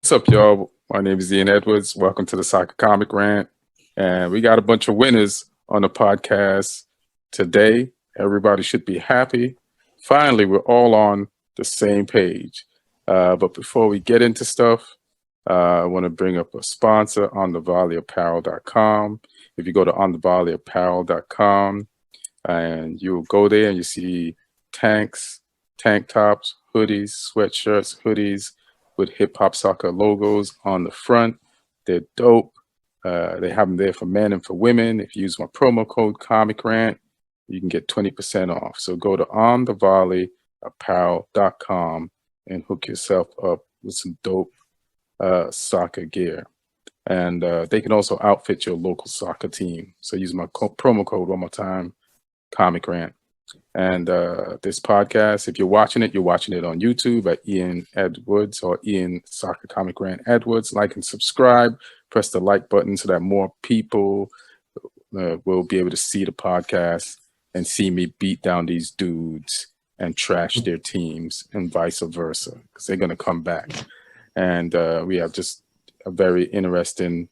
What's up, y'all? My name is Ian Edwards. Welcome to the Soccer Comic Rant. And we got a bunch of winners on the podcast today. Everybody should be happy. Finally, we're all on the same page. But before we get into stuff, I want to bring up a sponsor, onthevolleyapparel.com. If you go to onthevolleyapparel.com and you'll go there and you see tanks, tank tops, hoodies, sweatshirts, hoodies with hip hop soccer logos on the front. They're dope. They have them there for men and for women. If you use my promo code Comic Rant, you can get 20% off. So go to onthevolleyapparel.com and hook yourself up with some dope soccer gear. And they can also outfit your local soccer team. So use my promo code one more time, Comic Rant. And this podcast, if you're watching it on YouTube at Ian Edwards or Ian Soccer Comic Rant Edwards. Like and subscribe. Press the like button so that more people will be able to see the podcast and see me beat down these dudes and trash their teams and vice versa, because they're going to come back. And we have just a very interesting,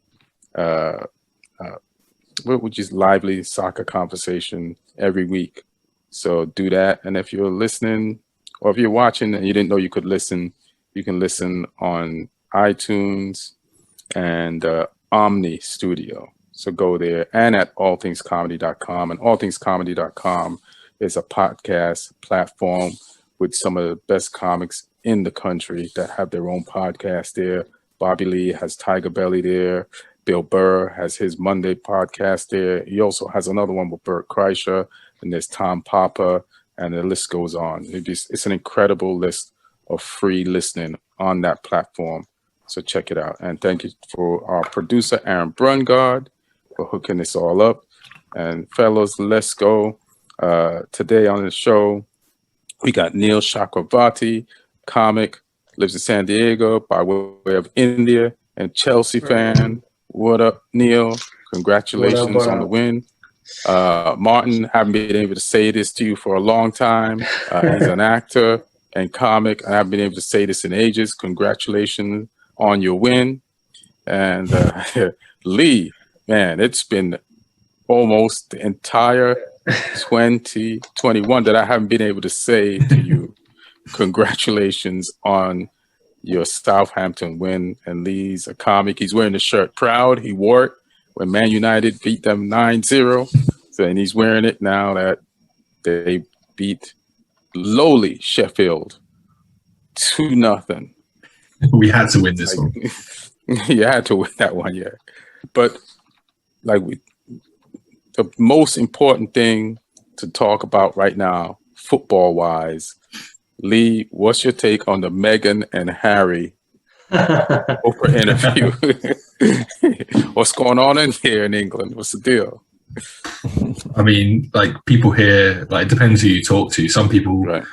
just lively soccer conversation every week. So do that. And if you're listening or if you're watching and you didn't know you could listen, you can listen on iTunes and Omni Studio. So go there, and at allthingscomedy.com. And allthingscomedy.com is a podcast platform with some of the best comics in the country that have their own podcast there. Bobby Lee has Tiger Belly there. Bill Burr has his Monday podcast there. He also has another one with Bert Kreischer, and there's Tom Papa, and the list goes on. It's an incredible list of free listening on that platform. So check it out. And thank you for our producer, Aaron Brungard, for hooking this all up. And fellas, let's go. Today on the show, we got Neil Chakravarti, comic, lives in San Diego by way of India, and Chelsea fan. What up, Neil? Congratulations on the win. Martin, haven't been able to say this to you for a long time. He's an actor and comic. I haven't been able to say this in ages. Congratulations on your win. And Lee, man, it's been almost the entire 2021 that I haven't been able to say to you, congratulations on your Southampton win. And Lee's a comic. He's wearing the shirt proud. He wore it when Man United beat them 9-0. So, and he's wearing it now that they beat lowly Sheffield 2-0. We had to win this one. You had to win that one, yeah. But the most important thing to talk about right now, football-wise, Lee, what's your take on the Meghan and Harry Oprah interview? What's going on in here in England? What's the deal? I mean, people here, it depends who you talk to. Some people are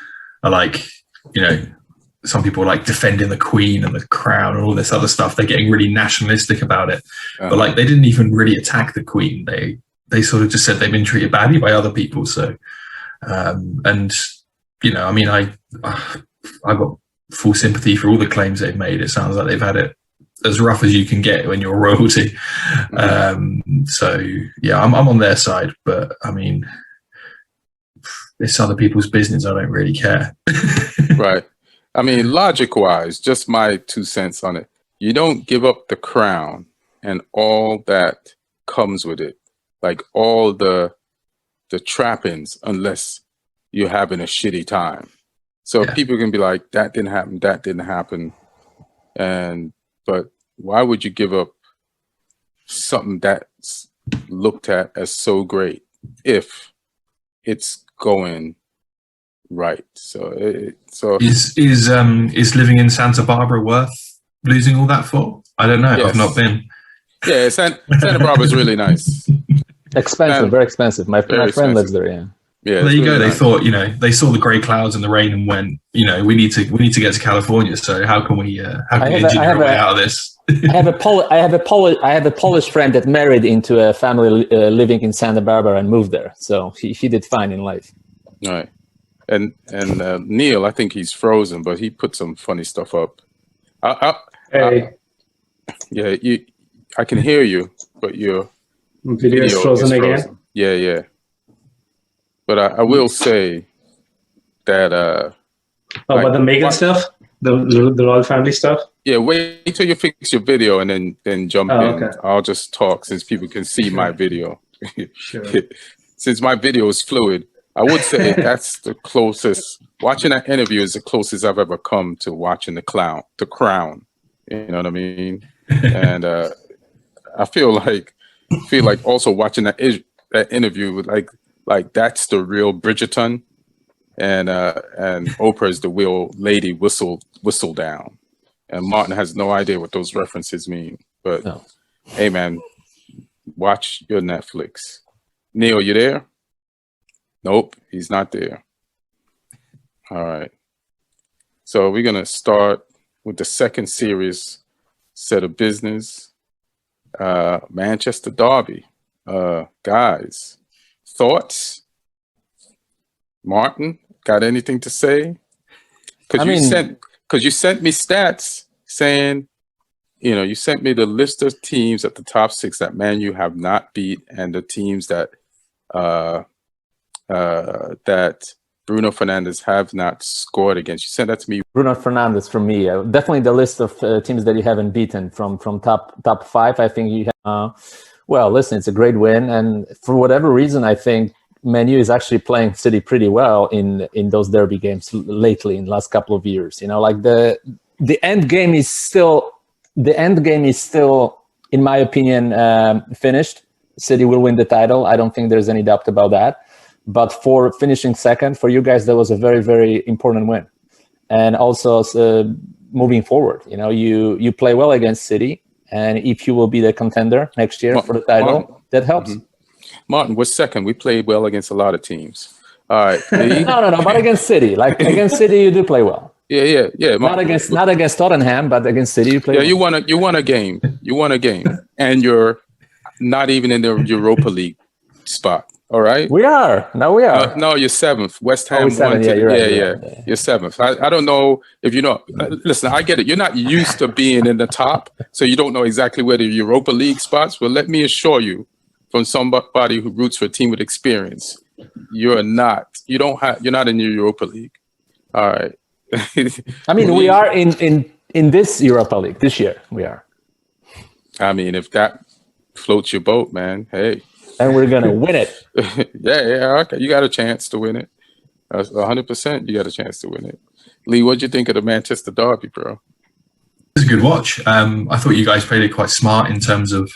some people are defending the Queen and the crown and all this other stuff. They're getting really nationalistic about it. But they didn't even really attack the Queen. They sort of just said they've been treated badly by other people. So, I got full sympathy for all the claims they've made. It sounds like they've had it as rough as you can get when you're royalty. So yeah, I'm on their side, but I mean, it's other people's business. I don't really care. Right. I mean, logic-wise, just my 2 cents on it. You don't give up the crown and all that comes with it, like all the trappings, unless you're having a shitty time. So people can be like, that didn't happen. But why would you give up something that's looked at as so great if it's going right? So is living in Santa Barbara worth losing all that for? I don't know. Yes. I've not been. Yeah, Santa Barbara is really nice. Expensive, very expensive. My friend lives there. Yeah. Yeah, well, there you go. Nice. They thought, they saw the grey clouds and the rain and went, we need to get to California. So how can we engineer our way out of this? I have a Polish friend that married into a family living in Santa Barbara and moved there. So he did fine in life. All right. And Neil, I think he's frozen, but he put some funny stuff up. Hey, Yeah, I can hear you, but your video is frozen again. Yeah. But I will say that about the Meghan stuff, the royal family stuff. Yeah, wait till you fix your video and then jump in. Okay. I'll just talk since people can see my video. Sure. Since my video is fluid, I would say that's the closest. Watching that interview is the closest I've ever come to watching the Crown. You know what I mean? And I feel like also watching that interview with like that's the real Bridgerton, and Oprah is the real Lady Whistle Down, and Martin has no idea what those references mean. But No. Hey, man, watch your Netflix. Neil, you there? Nope, he's not there. All right. So we're gonna start with the second serious set of business. Manchester Derby. Guys, thoughts? Martin, got anything to say? Because you sent me stats saying, you sent me the list of teams at the top 6 that Man U have not beat, and the teams that that Bruno Fernandes have not scored against. You sent that to me. Bruno Fernandes from me. Definitely the list of teams that you haven't beaten from top 5. I think you have. Well, listen, it's a great win, and for whatever reason, I think Man U is actually playing City pretty well in those derby games lately in the last couple of years. Like the end game is still in my opinion finished. City will win the title. I don't think there's any doubt about that. But for finishing second, for you guys, that was a very, very important win. And also moving forward, you play well against City, and if you will be the contender next year for the title, that helps. Mm-hmm. Martin, we're second. We played well against a lot of teams. All right. No. But against City, against City, you do play well. Yeah. Martin, not against Tottenham, but against City, you play well. You won a game. You won a game, and you're not even in the Europa League spot. All right. We are. No, we are. No, you're 7th. West Ham won. Yeah, you're right. Yeah. You're 7th. I don't know if you know. Listen, I get it. You're not used to being in the top, so you don't know exactly where the Europa League spots. But let me assure you, from somebody who roots for a team with experience, you're not in the Europa League. All right. I mean, we are in this Europa League this year. We are. I mean, if that floats your boat, man, hey. And we're gonna win it. Yeah, okay. You got a chance to win it. 100%. You got a chance to win it. Lee, what'd you think of the Manchester Derby, bro? It's a good watch. I thought you guys played it quite smart in terms of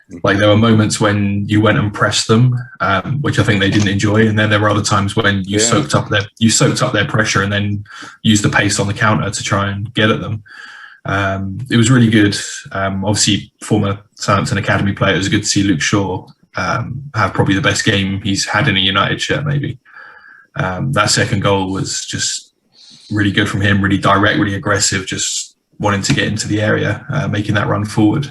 there were moments when you went and pressed them, which I think they didn't enjoy, and then there were other times when you soaked up their pressure and then used the pace on the counter to try and get at them. It was really good. Obviously, former Southampton academy player. It was good to see Luke Shaw have probably the best game he's had in a United shirt, maybe. That second goal was just really good from him, really direct, really aggressive, just wanting to get into the area, making that run forward.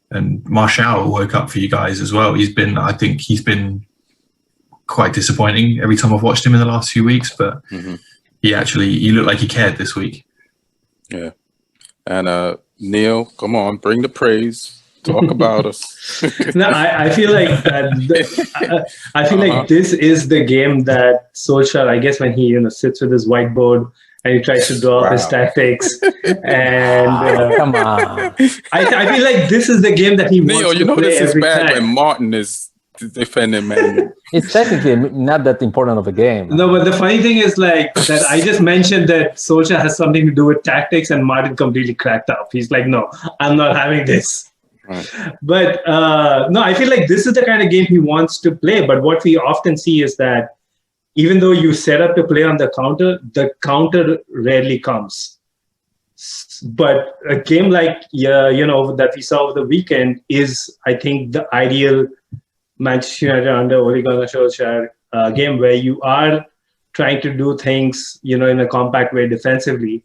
And Martial woke up for you guys as well. I think he's been quite disappointing every time I've watched him in the last few weeks, but he looked like he cared this week. Yeah. And Neil, come on, bring the praise. Talk about us. No, I feel like like this is the game that Solskjaer, I guess, when he sits with his whiteboard and he tries to draw up his tactics. And come on, I feel like this is the game that he wants to play this is every bad time. when Martin is defending Man. It's technically not that important of a game. No, but the funny thing is that I just mentioned that Solskjaer has something to do with tactics, and Martin completely cracked up. He's like, no, I'm not having this. Right. But no, I feel like this is the kind of game he wants to play. But what we often see is that even though you set up to play on the counter rarely comes. But a game like that we saw over the weekend is, I think, the ideal Manchester United under Ole Gunnar Solskjaer game where you are trying to do things, in a compact way defensively,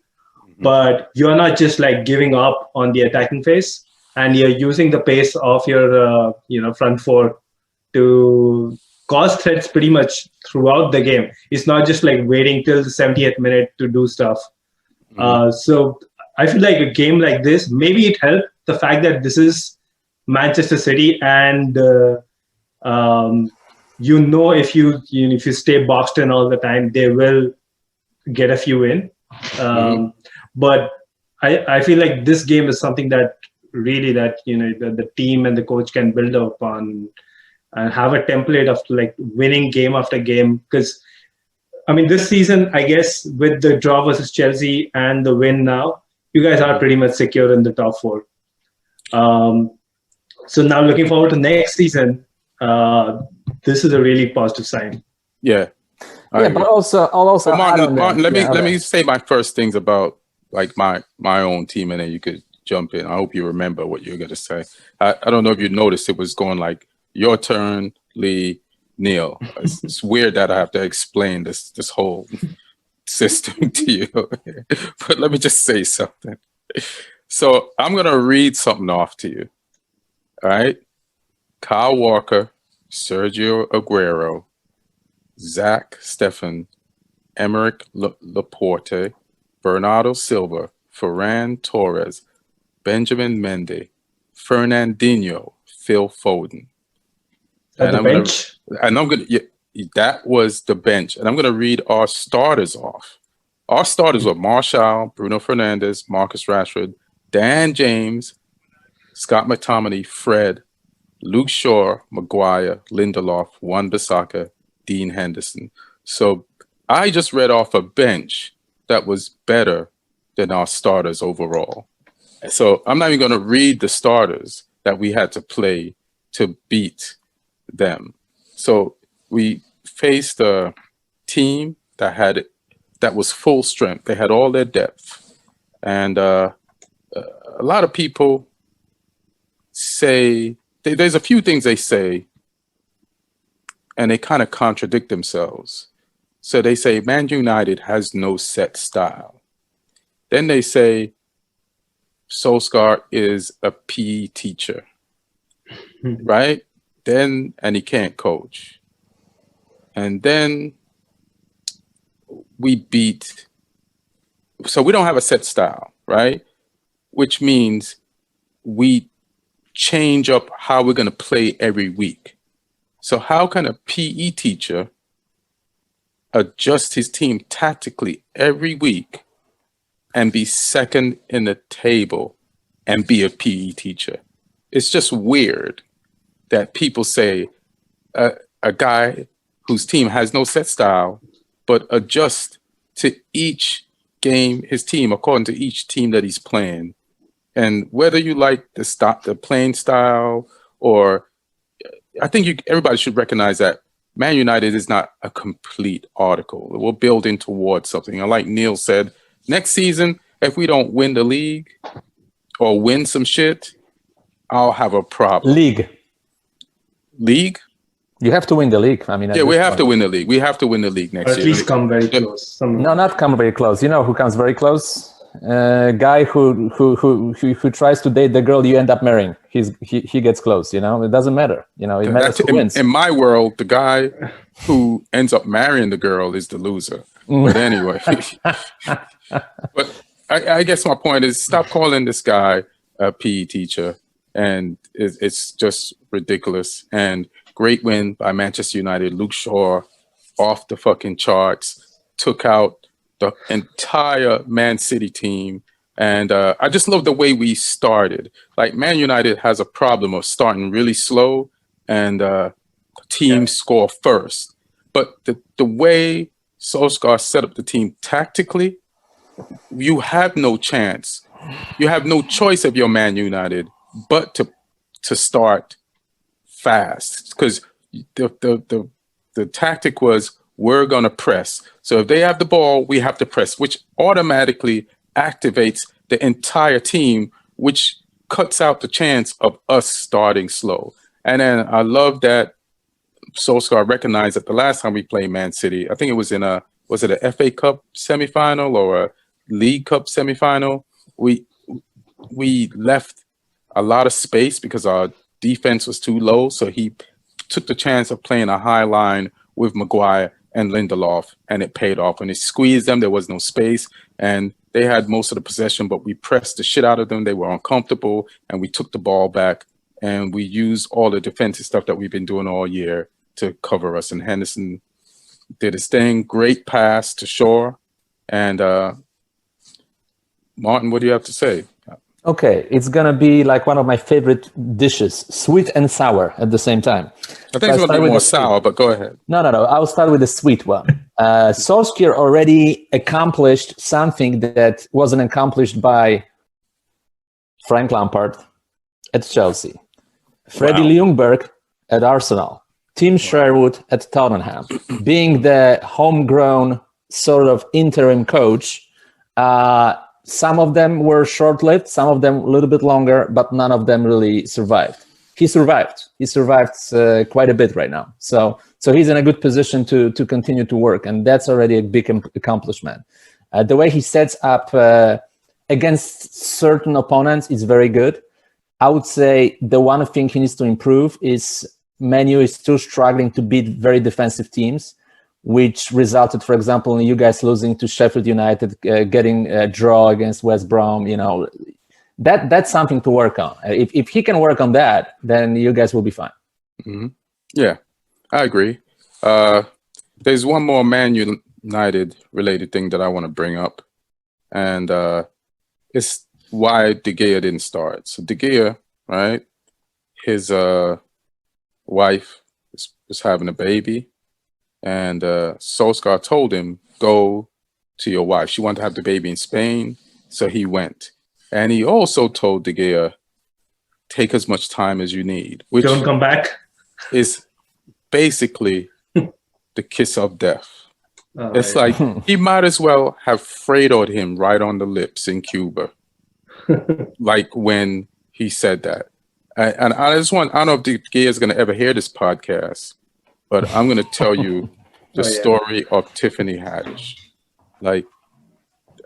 but you're not just giving up on the attacking phase. And you're using the pace of your, front four to cause threats pretty much throughout the game. It's not just waiting till the 70th minute to do stuff. So I feel like a game like this, maybe it helped the fact that this is Manchester City, and if you stay boxed in all the time, they will get a few in. But I feel like this game is something that really the team and the coach can build upon and have a template of like winning game after game. Because I mean, this season, I guess with the draw versus Chelsea and the win now, you guys are pretty much secure in the top 4. So now looking forward to next season, this is a really positive sign. Yeah. But also Martin, let me say my first things about like my own team, and then you could jump in. I hope you remember what you're gonna say. I don't know if you noticed it was going like your turn, Lee, Neil. It's weird that I have to explain this whole system to you. But let me just say something. So I'm gonna read something off to you. All right. Kyle Walker, Sergio Aguero, Zach Steffen, Emerick Laporte, Bernardo Silva, Ferran Torres, Benjamin Mendy, Fernandinho, Phil Foden. That was the bench. And I'm going to read our starters off. Our starters were Martial, Bruno Fernandes, Marcus Rashford, Dan James, Scott McTominay, Fred, Luke Shaw, Maguire, Lindelof, Wan-Bissaka, Dean Henderson. So I just read off a bench that was better than our starters overall. So I'm not even going to read the starters that we had to play to beat them. So we faced a team that was full strength. They had all their depth. And a lot of people say, there's a few things they say, and they kind of contradict themselves. So they say Man United has no set style. Then they say Solskjaer is a PE teacher, right? And he can't coach. And then so we don't have a set style, right? Which means we change up how we're going to play every week. So how can a PE teacher adjust his team tactically every week and be second in the table and be a PE teacher? It's just weird that people say a guy whose team has no set style, but adjust to each game, his team, according to each team that he's playing. And whether you like the playing style, or I think everybody should recognize that Man United is not a complete article. We're building towards something. And like Neil said, next season, if we don't win the league or win some shit, I'll have a problem. League? You have to win the league. I mean, we have to win the league. We have to win the league next year. At least come very close. No, not come very close. You know who comes very close? Guy who tries to date the girl you end up marrying. He gets close. You know, it doesn't matter. You know, it matters who wins. In my world, the guy who ends up marrying the girl is the loser. But anyway, but I guess my point is, stop calling this guy a PE teacher, and it's just ridiculous. And great win by Manchester United. Luke Shaw off the fucking charts, took out the entire Man City team. And I just love the way we started. Like, Man United has a problem of starting really slow and teams score first. But the way Solskjaer set up the team tactically, you have no chance. You have no choice if you're Man United but to start fast, because the tactic was, we're going to press. So if they have the ball, we have to press, which automatically activates the entire team, which cuts out the chance of us starting slow. And then I love that Solskjaer recognized that the last time we played Man City, I think it was in was it a FA Cup semifinal or a League Cup semifinal? We left a lot of space because our defense was too low. So he took the chance of playing a high line with Maguire and Lindelof, and it paid off. When he squeezed them, there was no space, and they had most of the possession, but we pressed the shit out of them. They were uncomfortable, and we took the ball back, and we used all the defensive stuff that we've been doing all year to cover us. And Henderson did his thing. Great pass to Shaw. And Martin, what do you have to say? Okay, it's gonna be like one of my favorite dishes, sweet and sour at the same time. I think it's gonna be more sour, but go ahead. No. I'll start with the sweet one. Solskjaer already accomplished something that wasn't accomplished by Frank Lampard at Chelsea, Freddie Ljungberg at Arsenal, Tim Sherwood at Tottenham, being the homegrown sort of interim coach. Some of them were short-lived, some of them a little bit longer, but none of them really survived. He survived. He survived quite a bit right now. So he's in a good position to continue to work, and that's already a big accomplishment. The way he sets up against certain opponents is very good. I would say the one thing he needs to improve is Man U is still struggling to beat very defensive teams, which resulted, for example, in you guys losing to Sheffield United, getting a draw against West Brom. You know, that's something to work on. If he can work on that, then you guys will be fine. Mm-hmm. Yeah, I agree. There's one more Man United related thing that I want to bring up, and it's why De Gea didn't start. So De Gea, right? His wife was having a baby. And Solskjaer told him, go to your wife. She wanted to have the baby in Spain, so he went. And he also told De Gea, take as much time as you need. Which don't come back. Is basically the kiss of death. It's like he might as well have Fredoed him right on the lips in Cuba. Like when he said that. And I don't know if De Gea is going to ever hear this podcast, but I'm going to tell you the story of Tiffany Haddish. Like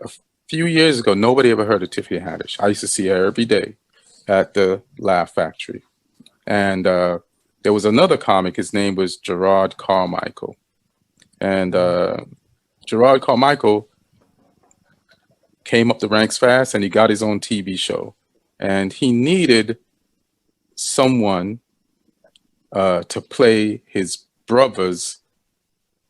a few years ago, nobody ever heard of Tiffany Haddish. I used to see her every day at the Laugh Factory. And there was another comic. His name was Gerard Carmichael. And Gerard Carmichael came up the ranks fast, and he got his own TV show. And he needed someone to play his brother's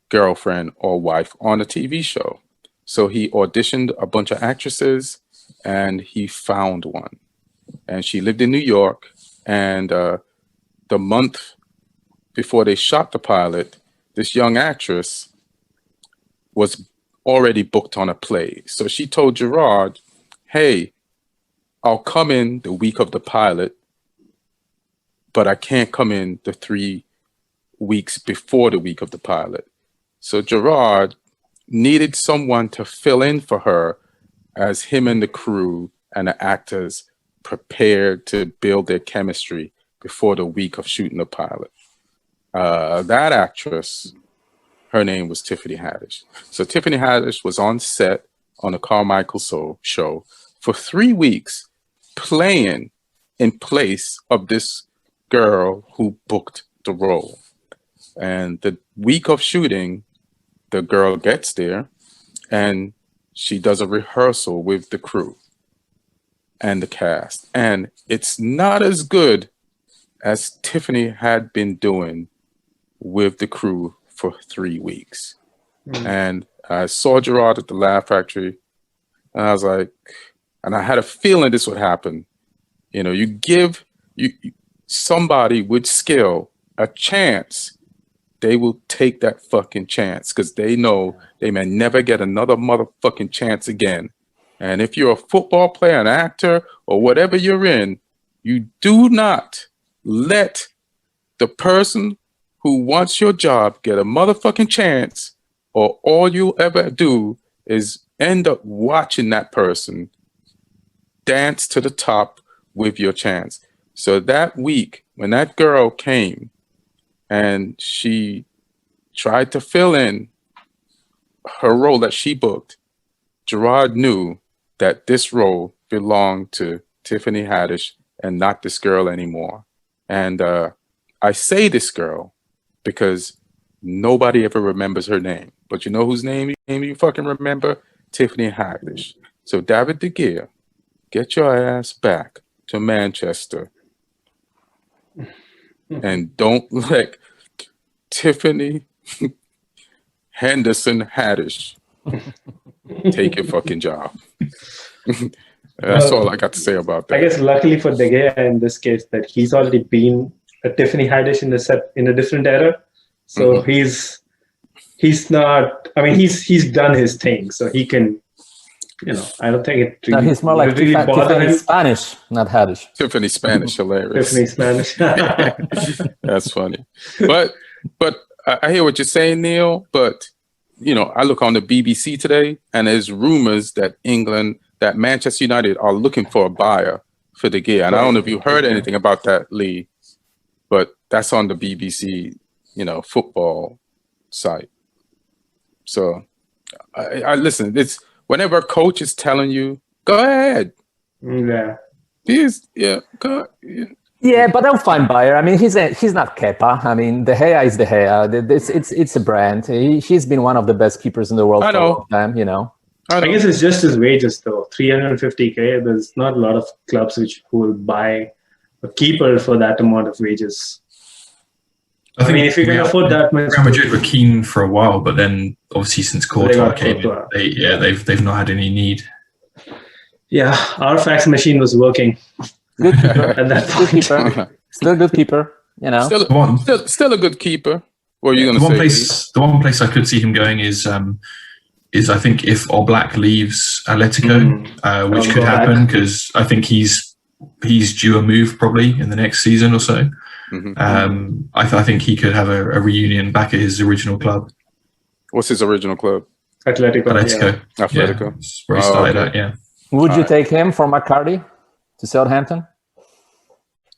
girlfriend or wife on a TV show. So he auditioned a bunch of actresses, and he found one. And she lived in New York. And the month before they shot the pilot, this young actress was already booked on a play. So she told Gerard, hey, I'll come in the week of the pilot, but I can't come in the 3 weeks before the week of the pilot. So Gerard needed someone to fill in for her as him and the crew and the actors prepared to build their chemistry before the week of shooting the pilot. That actress, her name was Tiffany Haddish. So Tiffany Haddish was on set on the Carmichael show for 3 weeks, playing in place of this girl who booked the role. And the week of shooting, the girl gets there and she does a rehearsal with the crew and the cast. And it's not as good as Tiffany had been doing with the crew for 3 weeks. And I saw Gerard at the Laugh Factory, and I was like, and I had a feeling this would happen. You know, you give somebody with skill a chance, they will take that fucking chance because they know they may never get another motherfucking chance again. And if you're a football player, an actor, or whatever you're in, you do not let the person who wants your job get a motherfucking chance, or all you'll ever do is end up watching that person dance to the top with your chance. So that week, when that girl came and she tried to fill in her role that she booked, Gerard knew that this role belonged to Tiffany Haddish and not this girl anymore. And I say this girl because nobody ever remembers her name. But you know whose name you fucking remember? Tiffany Haddish. So David De Gea, get your ass back to Manchester. And don't let Tiffany Haddish take your fucking job. That's all I got to say about that. I guess luckily for De Gea in this case that he's already been a Tiffany Haddish in a different era. So he's not, I mean, he's done his thing. So he can, I don't think it really, he's more like really Tiffany Spanish, not Haddish. Tiffany Spanish, hilarious. Tiffany Spanish. That's funny. But I hear what you're saying, Neil, but I look on the BBC today and there's rumors that Manchester United are looking for a buyer for De Gea. And I don't know if you heard anything about that, Lee, but that's on the BBC, football site. So I listen, it's whenever a coach is telling you, go ahead. Yeah. Go. Yeah, but they'll find buyer. I mean, he's not Kepa. I mean, De Gea is De Gea. It's a brand. He's been one of the best keepers in the world for a long time, I guess it's just his wages though. 350K. There's not a lot of clubs who will buy a keeper for that amount of wages. I mean, if you can afford that much, Real Madrid were keen for a while, but then obviously since Courtois came in, they've not had any need. Yeah, our fax machine was working. Good keeper. At that point. Good keeper. Still a good keeper. Still a good keeper. What are you going to say? The one place I could see him going is I think if Oblak leaves Atletico, which could happen because I think he's due a move probably in the next season or so. I think he could have a reunion back at his original club. What's his original club? Atletico. Atletico. Yeah, where he started at, yeah. Would you take him for McCarty to Southampton?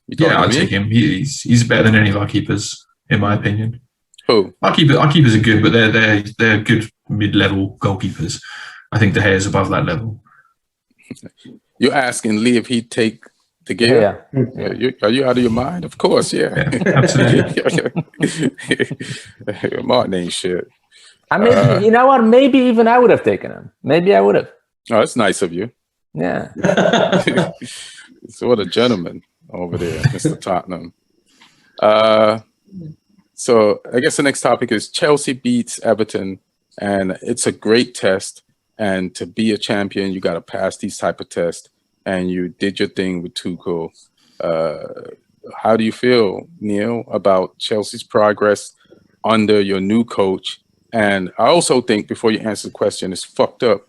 Yeah, I'd take him. He's better than any of our keepers, in my opinion. Who? Our keepers are good, but they're good mid-level goalkeepers. I think De Gea is above that level. You're asking Lee if he'd take De Gea? Yeah. Are you out of your mind? Of course, yeah. Absolutely. Martin ain't shit. Maybe, you know what? Maybe even I would have taken him. Maybe I would have. Oh, that's nice of you. Yeah. So what a gentleman over there, Mr. Tottenham. So I guess the next topic is Chelsea beats Everton, and it's a great test. And to be a champion, you got to pass these type of tests. And you did your thing with Tuchel. How do you feel, Neil, about Chelsea's progress under your new coach? And I also think, before you answer the question, it's fucked up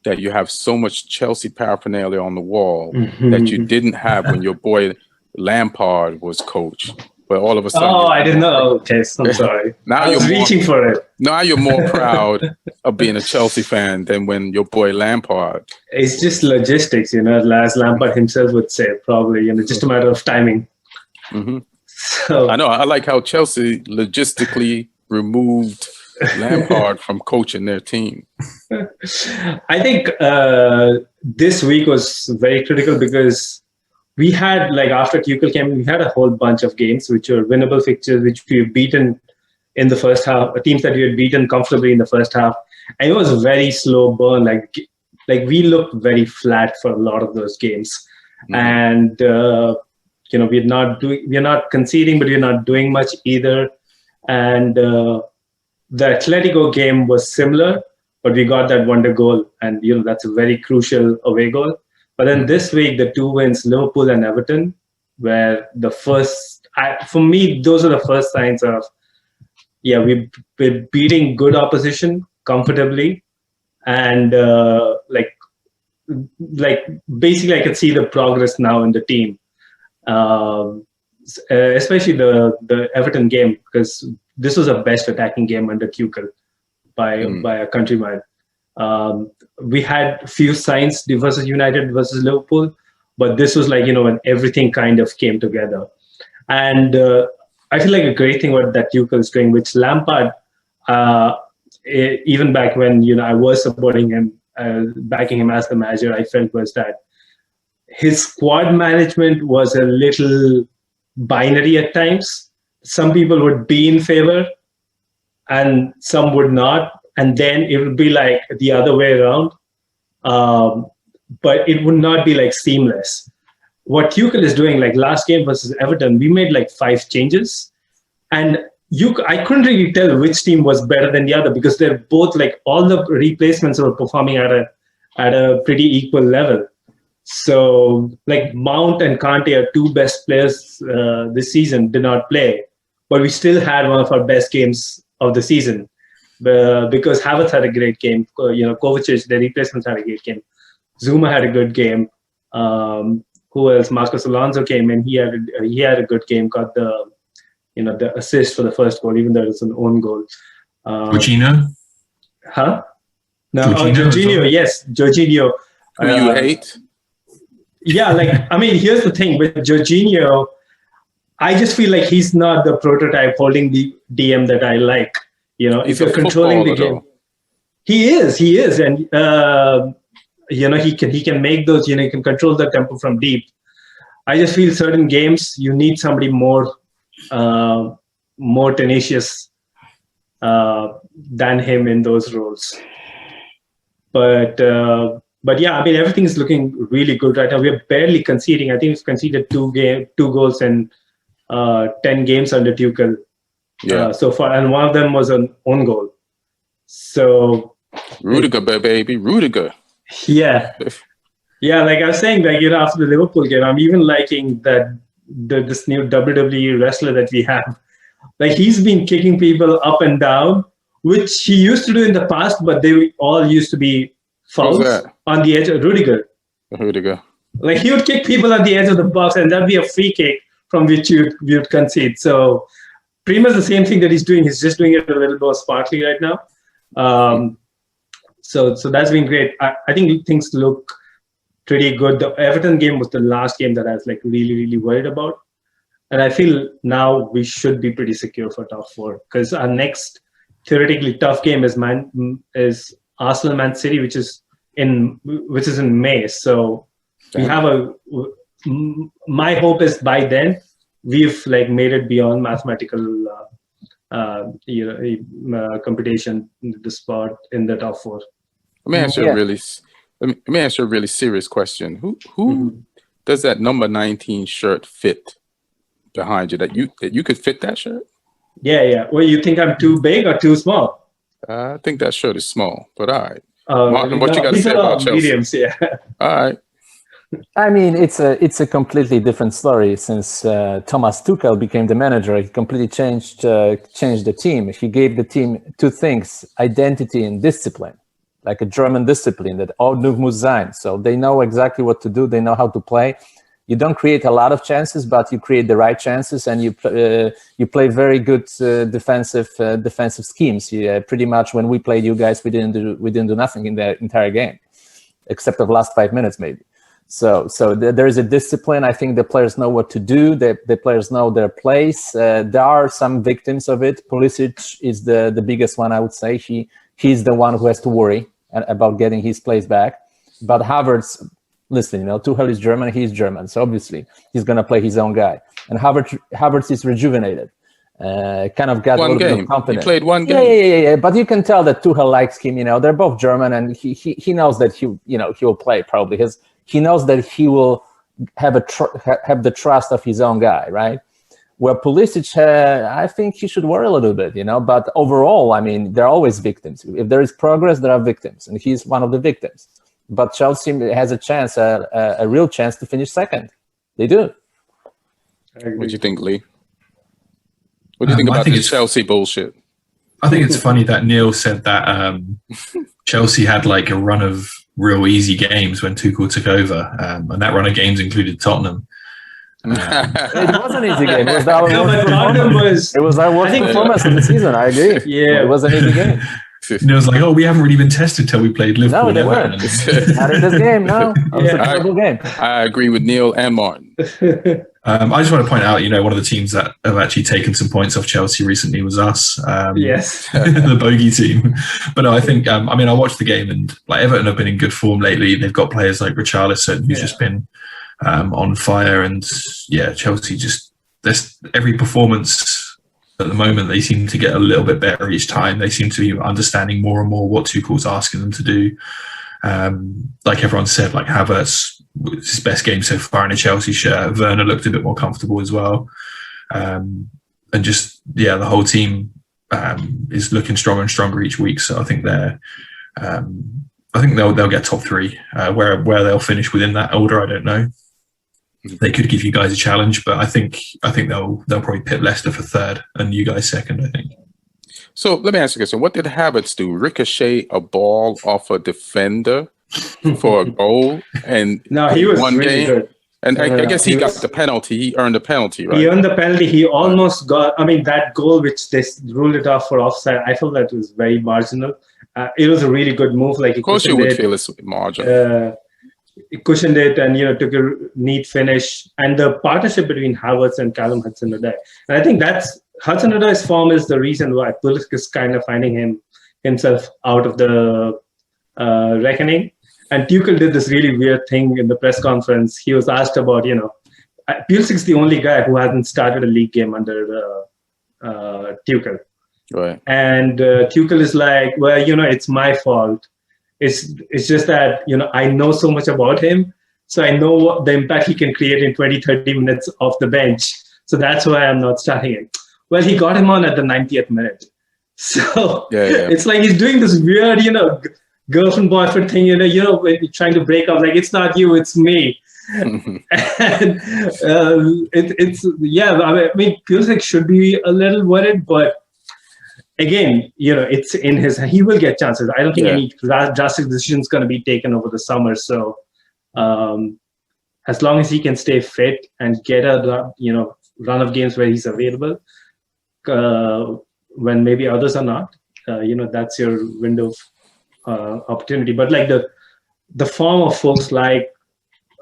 that you have so much Chelsea paraphernalia on the wall that you didn't have when your boy Lampard was coach. But all of a sudden, I didn't know. Okay, so I'm sorry. Now I was reaching for it. Now you're more proud of being a Chelsea fan than when your boy Lampard. It's just logistics, as Lampard himself would say, probably, just a matter of timing. So I know. I like how Chelsea logistically removed Lampard from coaching their team. I think this week was very critical because we had, after Tuchel came, we had a whole bunch of games which were winnable fixtures, which we beaten in the first half, teams that we had beaten comfortably in the first half. And it was a very slow burn. Like we looked very flat for a lot of those games. And, we're not conceding, but we're not doing much either. And the Atletico game was similar, but we got that wonder goal. And, that's a very crucial away goal. But then this week, the two wins, Liverpool and Everton, were the first, for me, those are the first signs of, we're beating good opposition comfortably. And basically I could see the progress now in the team, especially the Everton game, because this was a best attacking game under Tuchel by a countryman. We had few signs versus United versus Liverpool, but this was when everything kind of came together. And I feel like a great thing what that Tuchel is doing, which Lampard, even back when I was supporting him, backing him as the manager, I felt was that his squad management was a little binary at times. Some people would be in favor and some would not. And then it would be like the other way around. but it would not be like seamless. What Tuchel is doing, like last game versus Everton, we made like 5 changes, and I couldn't really tell which team was better than the other because they're both like all the replacements were performing at a pretty equal level. So like Mount and Kante are 2 best players this season, did not play, but we still had one of our best games of the season because Havertz had a great game. Kovacic, the replacements had a great game. Zuma had a good game. Who else? Marcos Alonso came in. He had a good game. Got the assist for the first goal, even though it was an own goal. Jorginho? Huh? No, Jorginho. Jorginho. Yes, Jorginho. Who you hate? Yeah, here's the thing with Jorginho. I just feel like he's not the prototype holding the DM that I like. If you're controlling the game, he is, and he can make those. He can control the tempo from deep. I just feel certain games you need somebody more tenacious than him in those roles. But yeah, everything is looking really good right now. We are barely conceding. I think we've conceded 2 goals in 10 games under Tuchel so far, and one of them was an own goal. So Rudiger, baby, Rudiger. Yeah, like I was saying, after the Liverpool game, I'm even liking that this new WWE wrestler that we have. Like he's been kicking people up and down, which he used to do in the past, but they all used to be fouls on the edge of Rudiger. Like he would kick people at the edge of the box, and that'd be a free kick from which you'd concede. So pretty much the same thing that he's doing. He's just doing it a little more sparkly right now. So that's been great. I think things look pretty good. The Everton game was the last game that I was like really, really worried about. And I feel now we should be pretty secure for top 4 because our next theoretically tough game is Arsenal Man City, which is in May. So we have my hope is by then we've like made it beyond mathematical computation, the spot in the top 4. Let me ask you a really serious question. Who does that number 19 shirt fit behind you? That you could fit that shirt? Yeah. Well, you think I'm too big or too small? I think that shirt is small, but all right. Martin, what you got to say about Chelsea? Mediums, yeah. All right. It's a completely different story since Thomas Tuchel became the manager. He completely changed the team. He gave the team 2 things: identity and discipline, like a German discipline that Ordnung muss sein. So they know exactly what to do. They know how to play. You don't create a lot of chances, but you create the right chances, and you play very good defensive schemes. Pretty much when we played you guys, we didn't do nothing in the entire game, except the last 5 minutes maybe. So there is a discipline. I think the players know what to do. The players know their place. There are some victims of it. Pulisic is the biggest one, I would say. He's the one who has to worry about getting his place back. But Havertz, listen, Tuchel is German. He's German, so obviously he's gonna play his own guy. And Havertz is rejuvenated. Kind of got a little bit of confidence. He played one game. Yeah. But you can tell that Tuchel likes him. They're both German, and he knows that he will play probably. He knows that he will have the trust of his own guy, right? Where Pulisic, I think he should worry a little bit, But overall, there are always victims. If there is progress, there are victims, and he's one of the victims. But Chelsea has a chance, a real chance to finish second. They do. What do you think, Lee? What do you think about this Chelsea bullshit? I think it's funny that Neil said that Chelsea had like a run of real easy games when Tuchel took over, and that run of games included Tottenham. It was an easy game. It was our worst performance of the season. I agree. Yeah, it was an easy game. And it was like, we haven't really been tested till we played Liverpool. No, they weren't. Not in this game. No, it was a terrible game. I agree with Neil and Martin. I just want to point out, one of the teams that have actually taken some points off Chelsea recently was us. Yes, the bogey team. But no, I think, I watched the game, and like Everton have been in good form lately. They've got players like Richarlison, who's just been on fire, and Chelsea just every performance. At the moment, they seem to get a little bit better each time. They seem to be understanding more and more what Tuchel's asking them to do. Like everyone said, like Havertz was his best game so far in a Chelsea shirt. Werner looked a bit more comfortable as well. And just, the whole team is looking stronger and stronger each week. So I think they'll get top three. Where they'll finish within that order, I don't know. They could give you guys a challenge, but I think they'll probably pit Leicester for third and you guys second, I think. So let me ask you a question. What did Havertz do? Ricochet a ball off a defender for a goal? And no, he was really game? good. And I guess he got the penalty. He earned the penalty, right? He earned the penalty. He almost got, that goal which they ruled it off for offside, I felt that was very marginal. It was a really good move. Like, of course you would feel it's marginal. He cushioned it and, took a neat finish. And the partnership between Havertz and Callum Hudson-Odoi. And I think Hudson-Odoi's form is the reason why Pulisic is kind of finding himself out of the reckoning. And Tuchel did this really weird thing in the press conference. He was asked about, Pulisic's the only guy who hasn't started a league game under Tuchel. Right. And Tuchel is like, well, it's my fault. It's just that, I know so much about him. So I know what the impact he can create in 20, 30 minutes off the bench. So that's why I'm not starting him. Well, he got him on at the 90th minute. So it's like he's doing this weird, girlfriend boyfriend thing, when you're trying to break up, like, it's not you, it's me. And Pulisic should be a little worried, but again, it's in his, he will get chances. I don't think any drastic decision is going to be taken over the summer. So as long as he can stay fit and get a, run of games where he's available, when maybe others are not, that's your window of opportunity. But like the form of folks like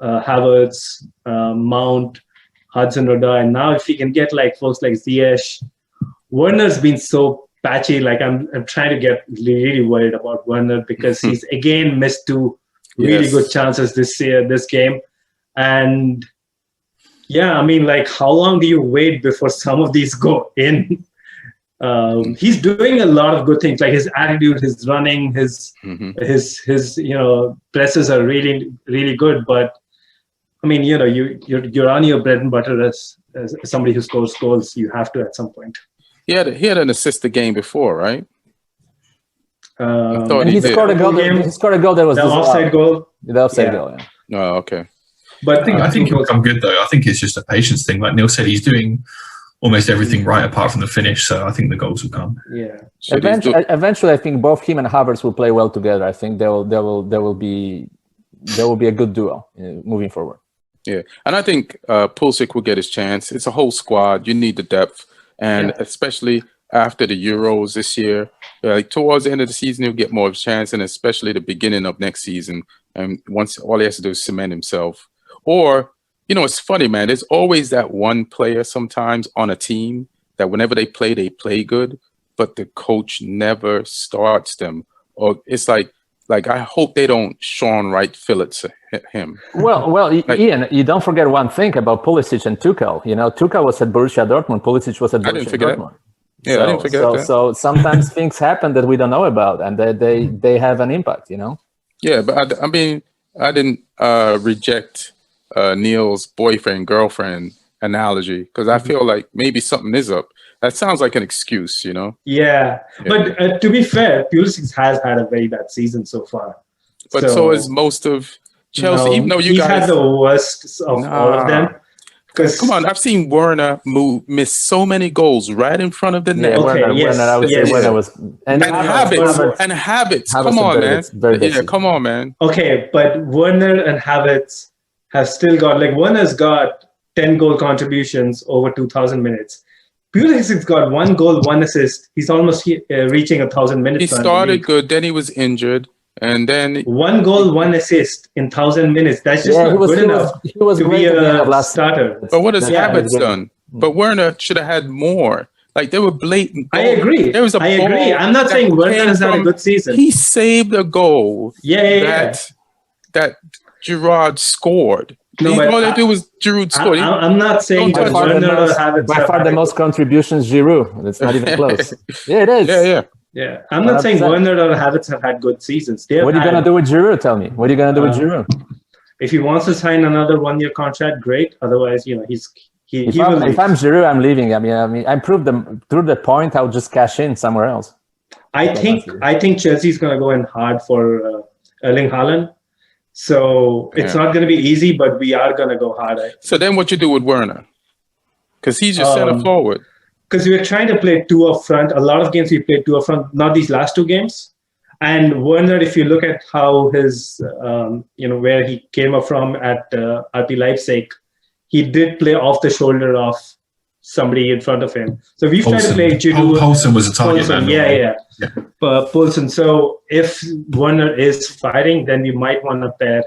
Havertz, Mount, Hudson-Odoi, and now if we can get like folks like Ziyech, Werner's been so patchy. Like I'm trying to get really worried about Werner because he's again missed two really good chances this game. And like how long do you wait before some of these go in? He's doing a lot of good things, like his attitude, his running, his presses are really, really good. But you're on your bread and butter as somebody who scores goals. You have to at some point. He had an assist the game before, right? He scored a goal. He scored a goal that was the offside goal. The offside goal. Yeah. Oh, okay. But I think it will come good though. I think it's just a patience thing. Like Neil said, he's doing almost everything right apart from the finish. So I think the goals will come. Yeah. Eventually, I think both him and Havertz will play well together. I think there will be a good duo moving forward. Yeah, and I think Pulisic will get his chance. It's a whole squad. You need the depth. And especially after the Euros this year, like towards the end of the season, he'll get more of a chance, and especially the beginning of next season. And once all he has to do is cement himself. Or, it's funny, man. There's always that one player sometimes on a team that whenever they play good, but the coach never starts them. Or it's like I hope they don't Sean Wright Phillips him. Well, Ian, you don't forget one thing about Pulisic and Tuchel. Tuchel was at Borussia Dortmund. Pulisic was at Borussia Dortment. Yeah, I didn't forget that. So sometimes things happen that we don't know about, and they have an impact. Yeah, but I didn't reject Neil's boyfriend-girlfriend analogy because I feel like maybe something is up. That sounds like an excuse, Yeah. But to be fair, Pulisic has had a very bad season so far. But so is most of Chelsea, even though you guys... He's had the worst of all of them. Come on, I've seen Werner miss so many goals right in front of the net. Werner was... And Havertz. Come on, man. Come on, man. Okay, but Werner and Havertz have still got... Like, Werner's got 10 goal contributions over 2,000 minutes. Pulisic's got 1 goal, 1 assist. He's almost reaching 1,000 minutes. He started good, then he was injured, and then 1 goal, 1 assist in 1,000 minutes. That's just not good enough to be a starter. But what has Havertz done? But Werner should have had more. Like, they were blatant goals. I agree. There was I agree. I'm not saying Werner has had a good season. He saved a goal that Giroud scored. No, all they do was Giroud scored. I'm not saying by far the most contributions Giroud. It's not even close. Yeah, it is. Yeah. Yeah, I'm not saying Werner or Havertz have had good seasons. What are you going to do with Giroud? Tell me. What are you going to do with Giroud? If he wants to sign another 1-year contract, great. Otherwise, you know, if I'm Giroud, I'm leaving. I mean, I proved them through the point. I'll just cash in somewhere else. I think Chelsea's going to go in hard for Erling Haaland. So it's not going to be easy, but we are going to go hard. So then what you do with Werner? Because he's your center forward. Because we're trying to play two up front. A lot of games we played two up front, not these last two games. And Werner, if you look at how his, where he came up from at RB Leipzig, he did play off the shoulder of somebody in front of him. So we've tried to play Giroud. Poulsen was a target man. Yeah. Poulsen. So if Werner is fighting, then we might want to pair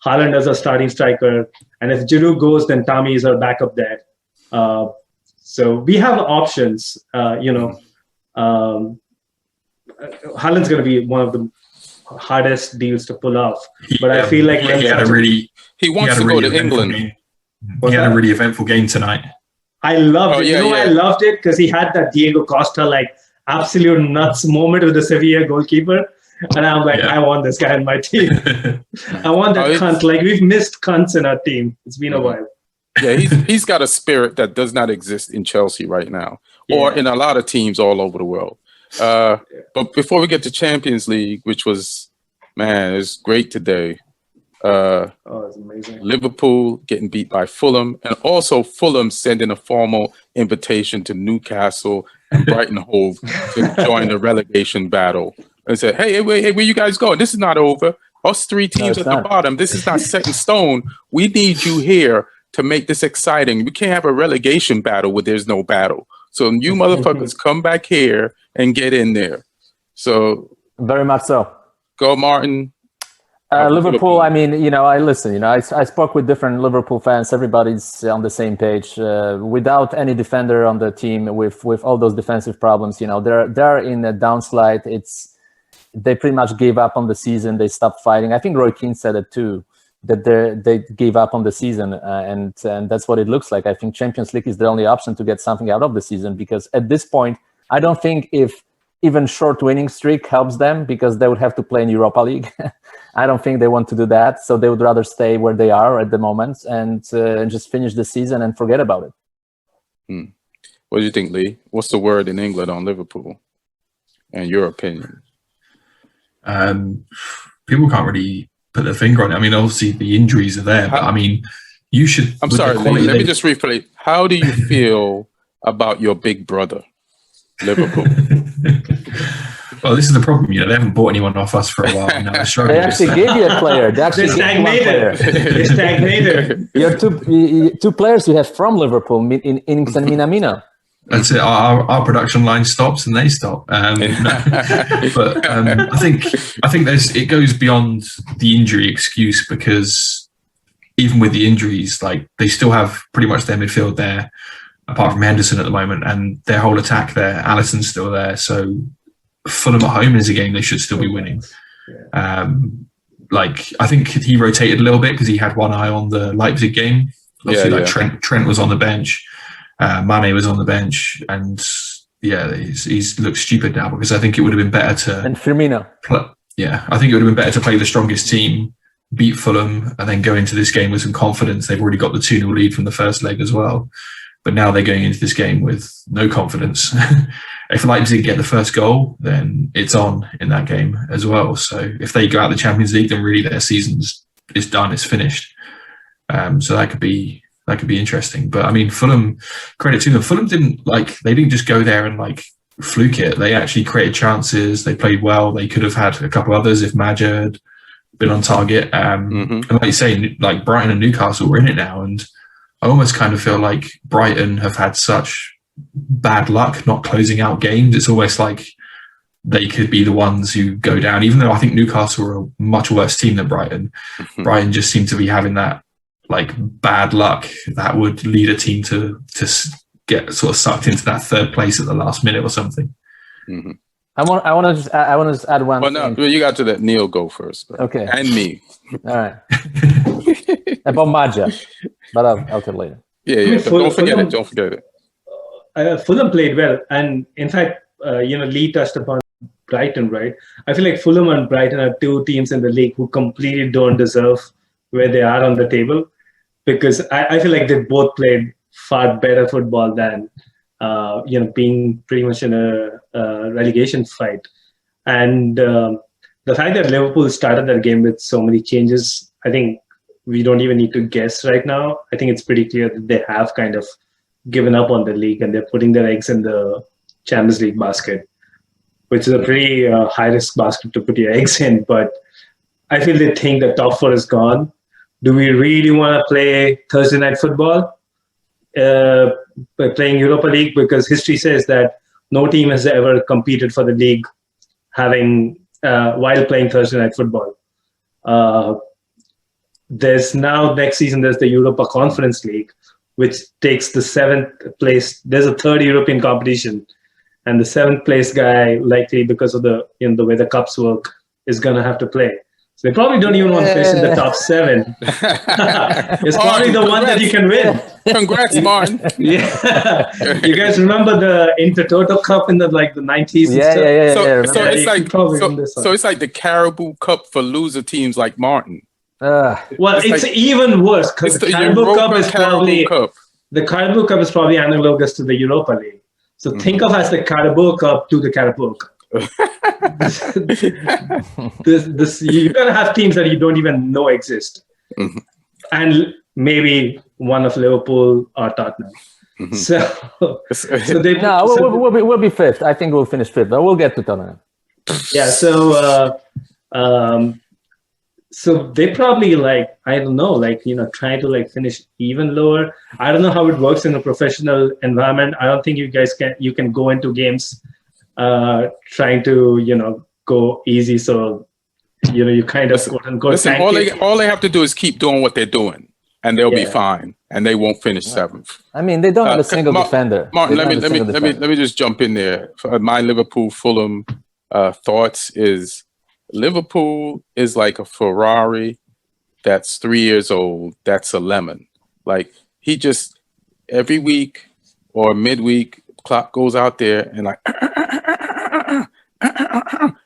Haaland as a starting striker. And if Giroud goes, then Tammy is our backup there. So we have options, Haaland's going to be one of the hardest deals to pull off. But I feel like he wants to go to England. He had a really eventful game tonight. I loved it. I loved it because he had that Diego Costa absolute nuts moment with the Sevilla goalkeeper. And I'm like, I want this guy in my team. I want that cunt. We've missed cunts in our team. It's been a while. Yeah, he's got a spirit that does not exist in Chelsea right now, or in a lot of teams all over the world. But before we get to Champions League, which was, it's great today. It's amazing. Liverpool getting beat by Fulham, and also Fulham sending a formal invitation to Newcastle and Brighton Hove to join the relegation battle. And said, hey, where you guys going? This is not over. Us three teams at the bottom. This is not set in stone. We need you here to make this exciting. We can't have a relegation battle where there's no battle. So you motherfuckers come back here and get in there. So very much so. Go, Martin. Liverpool. I mean, I listen. I spoke with different Liverpool fans. Everybody's on the same page. Without any defender on the team, with all those defensive problems, they're in a downslide. They pretty much gave up on the season. They stopped fighting. I think Roy Keane said it too, that they gave up on the season, and that's what it looks like. I think Champions League is the only option to get something out of the season, because at this point, I don't think if even short winning streak helps them, because they would have to play in Europa League. I don't think they want to do that, so they would rather stay where they are at the moment and just finish the season and forget about it. What do you think, Lee? What's the word in England on Liverpool, and your opinion? People can't really put their finger on it. I mean, obviously the injuries are there, but I mean, you should. I'm sorry, Lee, let me just replay. How do you feel about your big brother, Liverpool? Well, this is the problem. They haven't bought anyone off us for a while now. They actually gave you a player. They stagnated. You have two players you have from Liverpool, Ings and Minamino. That's it. Our production line stops and they stop. But I think it goes beyond the injury excuse, because even with the injuries, they still have pretty much their midfield there, apart from Henderson at the moment, and their whole attack there. Alisson's still there, so Fulham at home is a game they should still be winning. I think he rotated a little bit because he had one eye on the Leipzig game. Obviously, Trent was on the bench. Mane was on the bench, and he's looked stupid now, because I think it would have been better to. And Firmino. I think it would have been better to play the strongest team, beat Fulham, and then go into this game with some confidence. They've already got the 2-0 lead from the first leg as well, but now they're going into this game with no confidence. If Leipzig get the first goal, then it's on in that game as well. So if they go out the Champions League, then really their season's is done, it's finished. So that could be interesting. But I mean, Fulham, credit to them. Fulham didn't just go there and fluke it. They actually created chances. They played well. They could have had a couple others if Madger had been on target. And like you say, Brighton and Newcastle were in it now. And I almost kind of feel like Brighton have had such bad luck not closing out games. It's almost like they could be the ones who go down, even though I think Newcastle are a much worse team than Brighton. Brighton just seem to be having that bad luck that would lead a team to get sort of sucked into that third place at the last minute or something. I want to just add one. Well, no, you got to let Neil go first. Okay, and me. All right. About Madger, but I'll tell later. Yeah. Don't forget it. Fulham played well, and in fact, Lee touched upon Brighton, right? I feel like Fulham and Brighton are two teams in the league who completely don't deserve where they are on the table, because I feel like they both played far better football than being pretty much in a relegation fight. And the fact that Liverpool started their game with so many changes, I think we don't even need to guess right now. I think it's pretty clear that they have kind of given up on the league and they're putting their eggs in the Champions League basket, which is a pretty high-risk basket to put your eggs in. But I feel they think the top four is gone. Do we really want to play Thursday night football by playing Europa League? Because history says that no team has ever competed for the league while playing Thursday night football. There's now, next season, there's the Europa Conference League, which takes the 7th place. There's a third European competition, and the 7th place guy, likely because of the way the cups work, is going to have to play. So they probably don't even want to finish in the top 7. It's probably the one that you can win. Congrats, Martin. Yeah. You guys remember the Intertoto Cup in the 90s? Yeah. So it's like the Caribou Cup for loser teams like Martin. Well, it's even worse because the Caribou Cup is probably analogous to the Europa League. So think of as the Caribou Cup to the Caribou Cup. You're gonna have teams that you don't even know exist, and maybe one of Liverpool or Tottenham. We'll be 5th. I think we'll finish 5th, but we'll get to Tottenham. Yeah. So they probably trying to finish even lower. I don't know how it works in a professional environment. I don't think you can go into games trying to go easy. So you kind of quote unquote. Listen, all they have to do is keep doing what they're doing, and they'll be fine, and they won't finish 7th. I mean, they don't have a single defender. Martin, let me just jump in there. My Liverpool Fulham thoughts is. Liverpool is like a Ferrari that's 3 years old. That's a lemon. Like he just every week or midweek clock goes out there and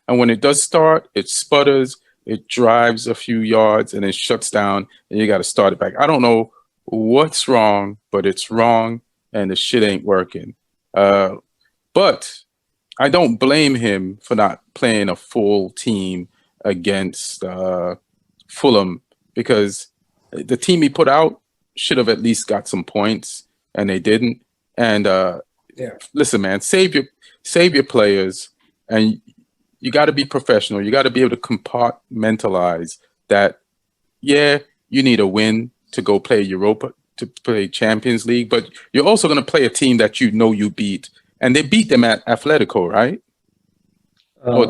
and when it does start, it sputters, it drives a few yards and it shuts down and you got to start it back. I don't know what's wrong, but it's wrong and the shit ain't working. But I don't blame him for not playing a full team against Fulham because the team he put out should have at least got some points, and they didn't. And listen, man, save your players, and you got to be professional. You got to be able to compartmentalize that. Yeah, you need a win to go play Europa, to play Champions League, but you're also going to play a team that you beat. And they beat them at Atletico, right? Or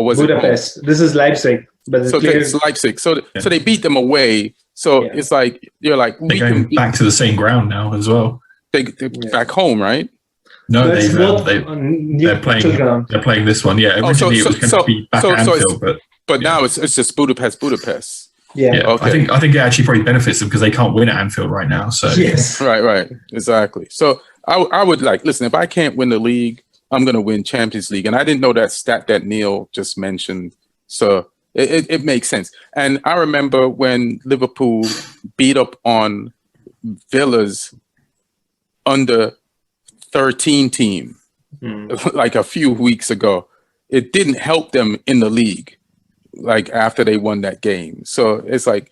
was Budapest? This is Leipzig. But it's Leipzig. So they beat them away. So it's like you're like they're going back to the same ground now as well. They're back home, right? No, they're playing this one. Yeah, originally it was going to be back at Anfield, but now it's just Budapest. Yeah. Okay. I think it actually probably benefits them because they can't win at Anfield right now. So yes, right, exactly. So I would listen, if I can't win the league, I'm going to win Champions League. And I didn't know that stat that Neil just mentioned. So it makes sense. And I remember when Liverpool beat up on Villa's under 13 team, like a few weeks ago, it didn't help them in the league, like after they won that game. So it's like,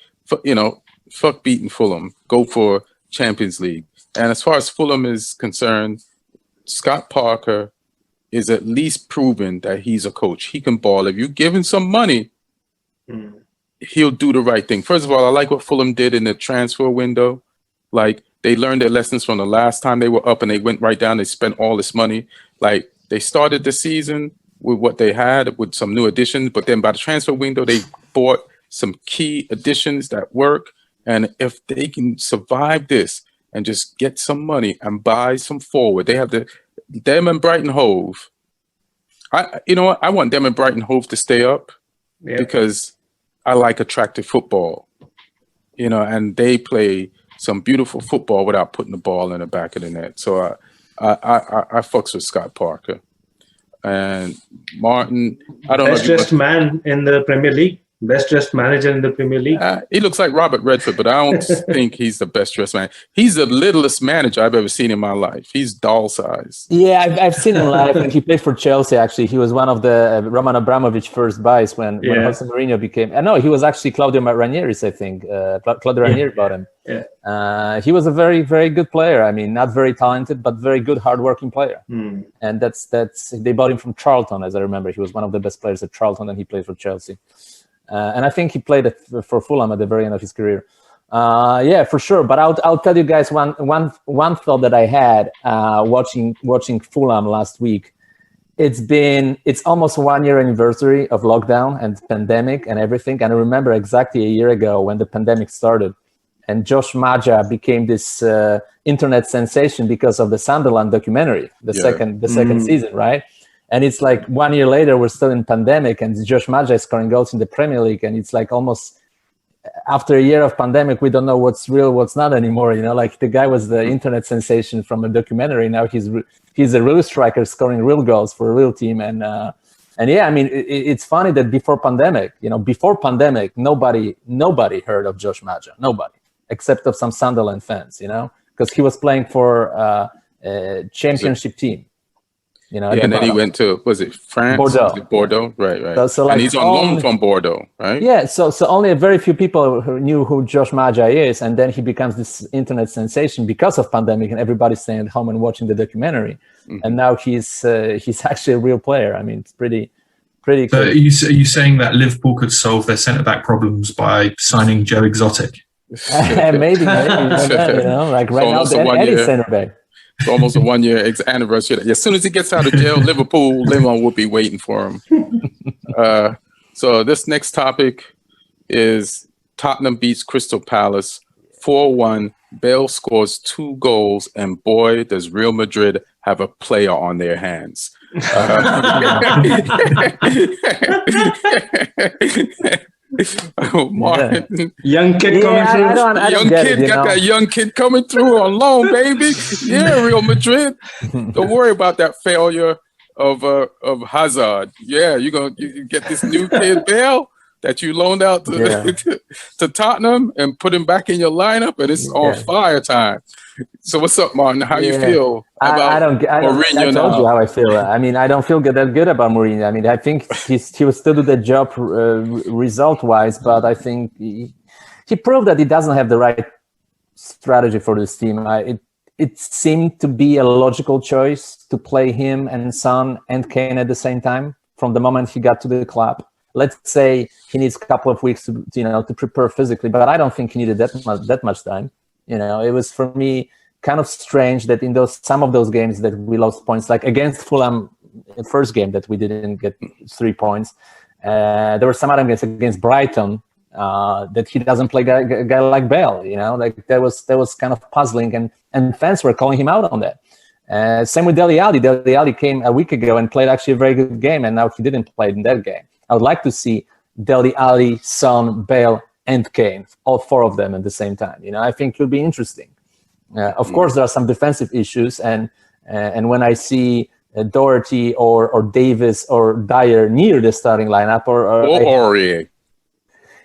fuck beating Fulham, go for Champions League. And as far as Fulham is concerned, Scott Parker is at least proven that he's a coach. He can ball. If you give him some money, he'll do the right thing. First of all, I like what Fulham did in the transfer window. Like, they learned their lessons from the last time they were up and they went right down. They spent all this money. Like, they started the season with what they had with some new additions, but then by the transfer window, they bought some key additions that work. And if they can survive this, and just get some money and buy some forward. They have them and Brighton Hove. I want them and Brighton Hove to stay up because I like attractive football, and they play some beautiful football without putting the ball in the back of the net. So I fucks with Scott Parker. And Martin, I don't Best know. dressed man in the Premier League. Best dressed manager in the Premier League. He looks like Robert Redford, but I don't think he's the best dressed man. He's the littlest manager I've ever seen in my life. He's doll size. Yeah, I've seen him live when he played for Chelsea. Actually, he was one of the Roman Abramovich first buys when Jose Mourinho became. No, he was actually Claudio Ranieri's. I think Claudio Ranieri bought him. Yeah. He was a very, very good player. I mean, not very talented, but very good, hardworking player. And that's they bought him from Charlton, as I remember. He was one of the best players at Charlton, and he played for Chelsea. And I think he played for Fulham at the very end of his career. Yeah, for sure. But I'll tell you guys one thought that I had watching Fulham last week. It's almost 1 year anniversary of lockdown and pandemic and everything. And I remember exactly a year ago when the pandemic started, and Josh Maja became this internet sensation because of the Sunderland documentary, the second season, right? And it's like 1 year later, we're still in pandemic, and Josh Maja is scoring goals in the Premier League. And it's like almost after a year of pandemic, we don't know what's real, what's not anymore. You know, like the guy was the internet sensation from a documentary. Now he's a real striker scoring real goals for a real team. And yeah, I mean, it's funny that before pandemic, nobody heard of Josh Maja, nobody, except of some Sunderland fans, because he was playing for a championship team. And then he went to, was it France? Bordeaux, right. So like, and he's on loan from Bordeaux, right? Yeah, so only a very few people who knew who Josh Maja is, and then he becomes this internet sensation because of pandemic, and everybody's staying at home and watching the documentary. And now he's actually a real player. I mean, it's pretty cool. So are you saying that Liverpool could solve their centre-back problems by signing Joe Exotic? maybe, like right now, any centre-back. It's almost a 1 year anniversary. As soon as he gets out of jail, Liverpool will be waiting for him. So this next topic is Tottenham beats Crystal Palace 4-1. Bale scores 2 goals, and boy, does Real Madrid have a player on their hands. Martin. Young kid coming through. That young kid coming through on loan, baby. Yeah, Real Madrid. Don't worry about that failure of Hazard. Yeah, you get this new kid Bale that you loaned out to Tottenham and put him back in your lineup, and it's on fire time. So what's up, Martin? How you feel about Mourinho I told you how I feel. I mean, I don't feel that good about Mourinho. I mean, I think he will still do the job result-wise, but I think he proved that he doesn't have the right strategy for this team. It seemed to be a logical choice to play him and Son and Kane at the same time from the moment he got to the club. Let's say he needs a couple of weeks to prepare physically, but I don't think he needed that much time. It was for me kind of strange that in some of those games that we lost points, like against Fulham, the first game that we didn't get 3 points. There were some other games against Brighton that he doesn't play a guy like Bale. Like that was kind of puzzling, and fans were calling him out on that. Same with Dele Alli. Dele Alli came a week ago and played actually a very good game, and now he didn't play in that game. I would like to see Dele Alli, Son, Bale, and Kane, all 4 of them at the same time. I think it will be interesting. Of course, there are some defensive issues, and when I see Doherty or Davis or Dyer near the starting lineup, or Aurier.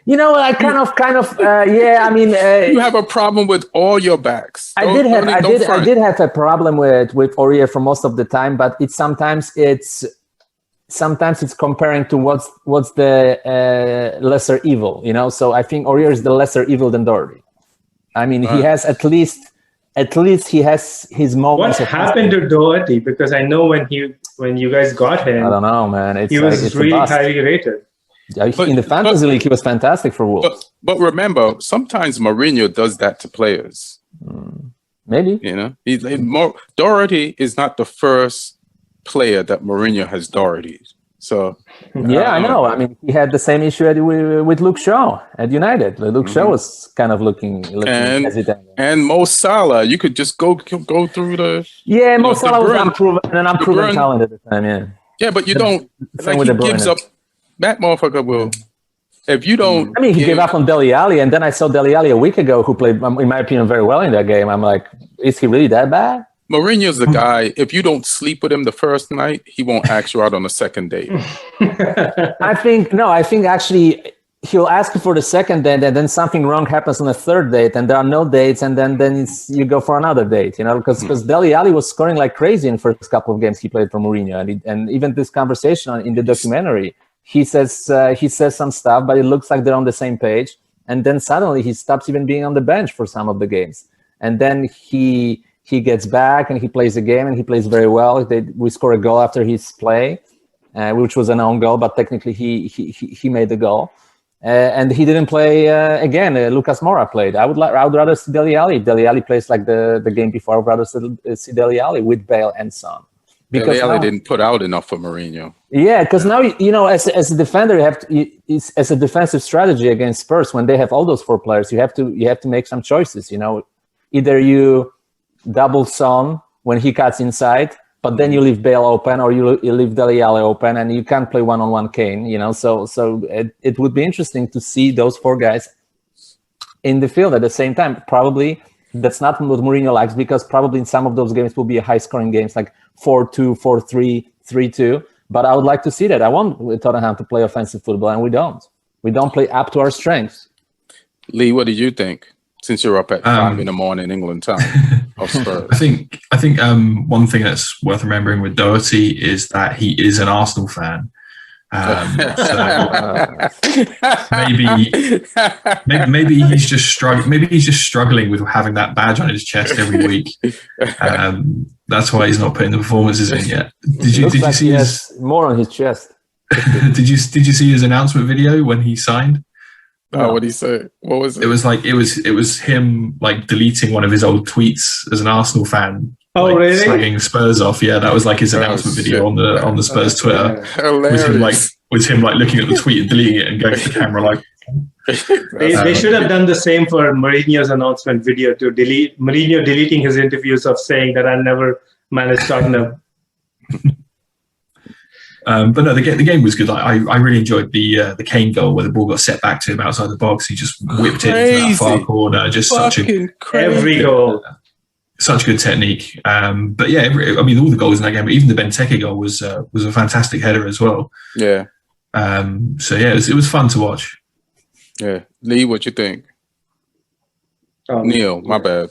I kind of. I mean, you have a problem with all your backs. I did have a problem with Aurier for most of the time, but sometimes it's comparing to what's the lesser evil, So I think Aurier is the lesser evil than Doherty. I mean, he has at least he has his moments. What happened to Doherty? Because I know when you guys got him, I don't know, man. He was really highly rated. In the fantasy league, he was fantastic for Wolves. But remember, sometimes Mourinho does that to players. Maybe Doherty is not the first player that Mourinho has Doherty. So I know. I mean, he had the same issue with Luke Shaw at United. Luke Shaw was kind of looking hesitant. And Mo Salah, you could just go through the Mo Salah was unproven talent at the time. Yeah, but you don't. Like he gives up. That motherfucker will. If you don't, I mean, he gave up on Dele Alli, and then I saw Dele Alli a week ago, who played, in my opinion, very well in that game. I'm like, is he really that bad? Mourinho's the guy, if you don't sleep with him the first night, he won't ask you out on a second date. I think actually he'll ask you for the second date, and then something wrong happens on the third date, and there are no dates, and then you go for another date, because Dele Alli was scoring like crazy in the first couple of games he played for Mourinho, and even this conversation in the documentary, he says some stuff, but it looks like they're on the same page, and then suddenly he stops even being on the bench for some of the games, and then he gets back and he plays the game and he plays very well. We score a goal after his play, which was an own goal, but technically he made the goal. And he didn't play again. Lucas Moura played. I would rather see Dele Alli. If Dele Alli plays like the game before, I would rather see Dele Alli with Bale and Son. Because Dele Alli didn't put out enough for Mourinho. Yeah, because now as a defender, you have to, as a defensive strategy against Spurs, when they have all those four players, you have to make some choices. Either you double Son when he cuts inside, but then you leave Bale open, or you leave Dele Alli open, and you can't play one-on-one Kane. So it would be interesting to see those four guys in the field at the same time. Probably that's not what Mourinho likes, because probably in some of those games will be a high-scoring games like 4-2, 4-3, 3-2. But I would like to see that. I want Tottenham to play offensive football, and we don't. We don't play up to our strengths. Lee, what did you think? Since you're up at 5 in the morning England time of Spurs. I think one thing that's worth remembering with Doherty is that he is an Arsenal fan. So maybe he's just struggling. Maybe he's just struggling with having that badge on his chest every week. That's why he's not putting the performances in yet. Did you see his more on his chest? Did you see his announcement video when he signed? Oh, what did he say? What was it? It was him like deleting one of his old tweets as an Arsenal fan. Oh, really? Slagging Spurs off. Yeah, that was like his announcement video on the Spurs Twitter. Hilarious. With him looking at the tweet and deleting it and going to the camera like. They should have done the same for Mourinho's announcement video to Mourinho deleting his interviews of saying that I'll never manage Tottenham. But no, the game was good. I really enjoyed the Kane goal where the ball got set back to him outside the box. He just whipped it into that far corner. Just every goal. Such good technique. But yeah, all the goals in that game, but even the Benteke goal was a fantastic header as well. Yeah. So yeah, it was fun to watch. Yeah. Lee, what you think? Neil, my bad.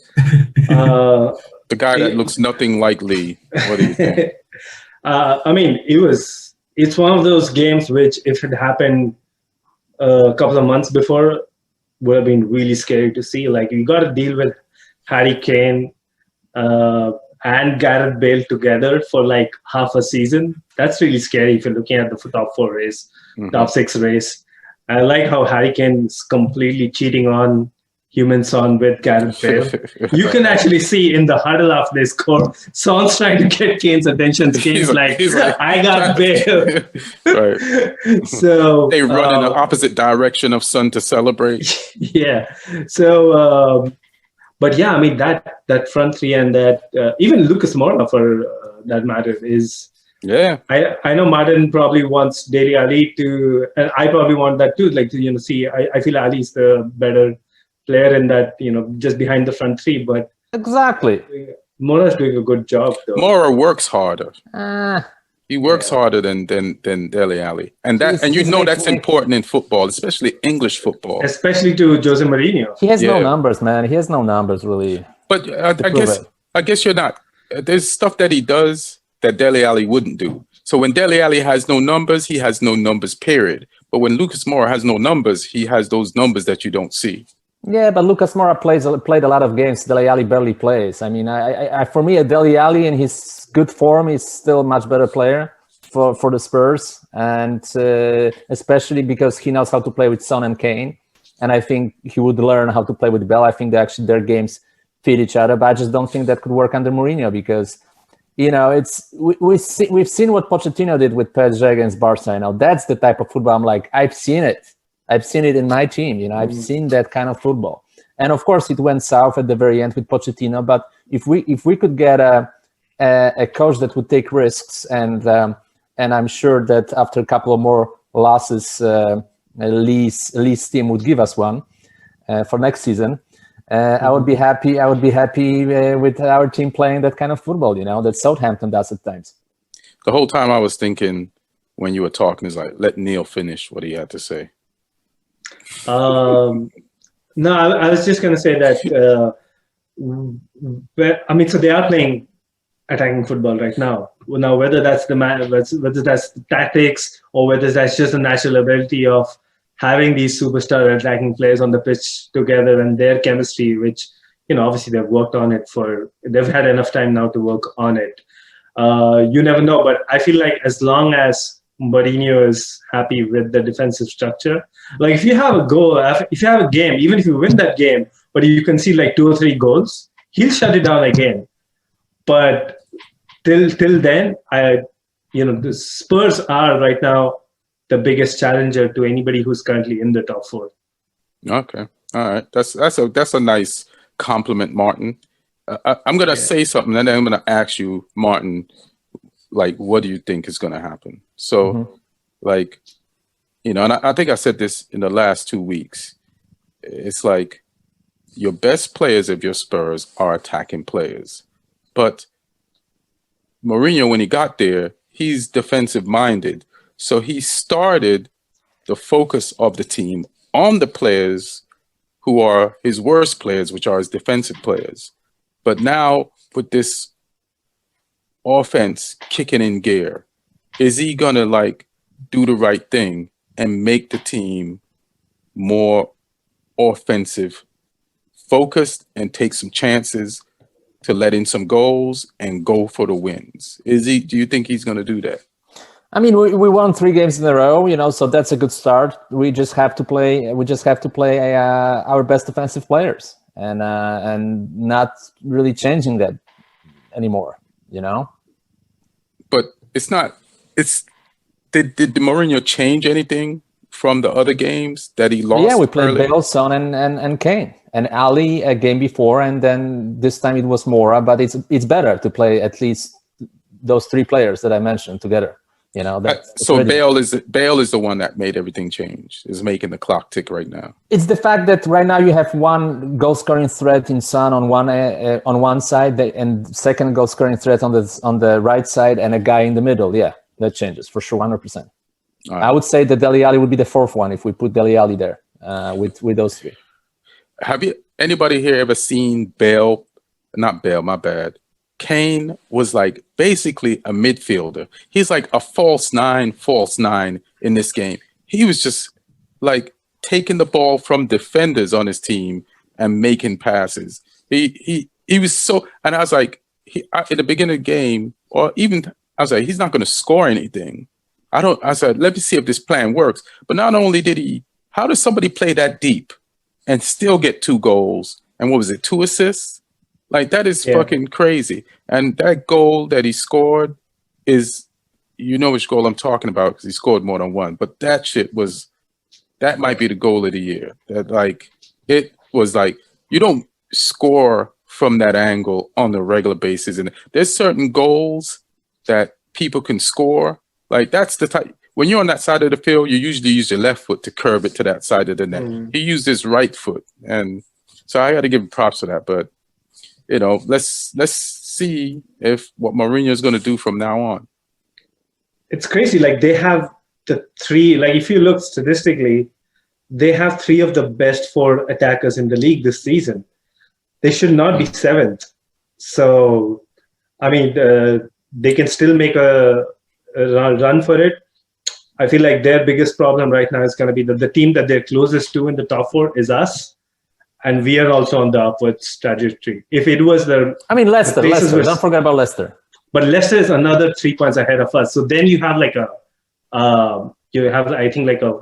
The guy that looks nothing like Lee. What do you think? It's one of those games which, if it happened a couple of months before, would have been really scary to see. Like, you got to deal with Harry Kane and Gareth Bale together for like half a season. That's really scary if you're looking at the top 4 race, top 6 race. I like how Harry Kane's completely cheating on Son with Gareth Bale. You can actually see in the huddle after they score, Son's trying to get Kane's attention. Kane's like, I got Bale. Right. So they run in the opposite direction of Son to celebrate. Yeah. So, but yeah, that front three and that even Lucas Moura for that matter is. Yeah. I know Martin probably wants Dele Alli to, and I probably want that too. Like to see, I feel Ali's the better player in that, just behind the front three, but exactly, Mora's doing a good job though. Mora works harder. He works harder than Dele Alli, and that's important in football, especially English football, especially to Jose Mourinho. He has no numbers, man. He has no numbers really. But I guess you're not. There's stuff that he does that Dele Alli wouldn't do. So when Dele Alli has no numbers, he has no numbers. Period. But when Lucas Moura has no numbers, he has those numbers that you don't see. Yeah, but Lucas Moura played a lot of games. Dele Alli barely plays. I mean, for me, Dele Alli in his good form is still a much better player for the Spurs, and especially because he knows how to play with Son and Kane. And I think he would learn how to play with Bell. I think their games fit each other, but I just don't think that could work under Mourinho because, we've seen what Pochettino did with PSG against Barca. That's the type of football I'm like, I've seen it. I've seen it in my team. I've seen that kind of football. And of course, it went south at the very end with Pochettino. But if we could get a coach that would take risks, and I'm sure that after a couple of more losses, Lee's team would give us one for next season. I would be happy. I would be happy with our team playing that kind of football, that Southampton does at times. The whole time I was thinking when you were talking is like, let Neil finish what he had to say. No, I was just going to say that, so they are playing attacking football right now. Now, whether that's whether that's the tactics or whether that's just the natural ability of having these superstar attacking players on the pitch together and their chemistry, which, obviously they've worked on it they've had enough time now to work on it. You never know, but I feel like as long as Mourinho is happy with the defensive structure, like if you have a goal, if you have a game, even if you win that game, but you can see like 2 or 3 goals, he'll shut it down again. But till then, the Spurs are right now the biggest challenger to anybody who's currently in the top 4. Okay, all right, that's a nice compliment, Martin. I'm gonna say something, and then I'm gonna ask you, Martin, like, what do you think is gonna happen? So, like, and I think I said this in the last 2 weeks. It's like your best players of your Spurs are attacking players, but Mourinho, when he got there, he's defensive minded. So he started the focus of the team on the players who are his worst players, which are his defensive players. But now with this offense kicking in gear, is he going to do the right thing and make the team more offensive focused and take some chances to let in some goals and go for the wins? Do you think he's going to do that? I mean, we won 3 games in a row, so that's a good start. We just have to play. Our best defensive players, and not really changing that anymore. But it's not. Did Mourinho change anything from the other games that he lost? Yeah, we played Bale, Son, and Kane, and Ali a game before, and then this time it was Mora. But it's better to play at least those 3 players that I mentioned together. So Bale is the one that made everything change, is making the clock tick right now. It's the fact that right now you have one goal scoring threat in Son on one side, and second goal scoring threat on the right side, and a guy in the middle. Yeah, that changes for sure, 100%. Right. I would say that Dele Alli would be the 4th one if we put Dele Alli there with those 3. Have anybody here ever seen Bale? Not Bale, my bad. Kane was like basically a midfielder. He's like a false nine in this game. He was just like taking the ball from defenders on his team and making passes. He was so, and I was like, in the beginning of the game, or even I was like, he's not going to score anything. I said, let me see if this plan works. But not only how does somebody play that deep and still get 2 goals? And what was it, 2 assists? Like, that is fucking crazy. And that goal that he scored is, which goal I'm talking about, because he scored more than 1. But that might be the goal of the year. It was like, you don't score from that angle on a regular basis. And there's certain goals that people can score. Like, that's the type. When you're on that side of the field, you usually use your left foot to curve it to that side of the net. He used his right foot. And so I got to give him props for that. But, let's see what Mourinho is going to do from now on. It's crazy. Like, they have the 3, like, if you look statistically, they have 3 of the best 4 attackers in the league this season. They should not be 7th. So, I mean, they can still make a run for it. I feel like their biggest problem right now is going to be that the team that they're closest to in the top 4 is us. And we are also on the upwards trajectory. If it was Leicester. Don't forget about Leicester. But Leicester is another 3 points ahead of us. So then you have like I think like a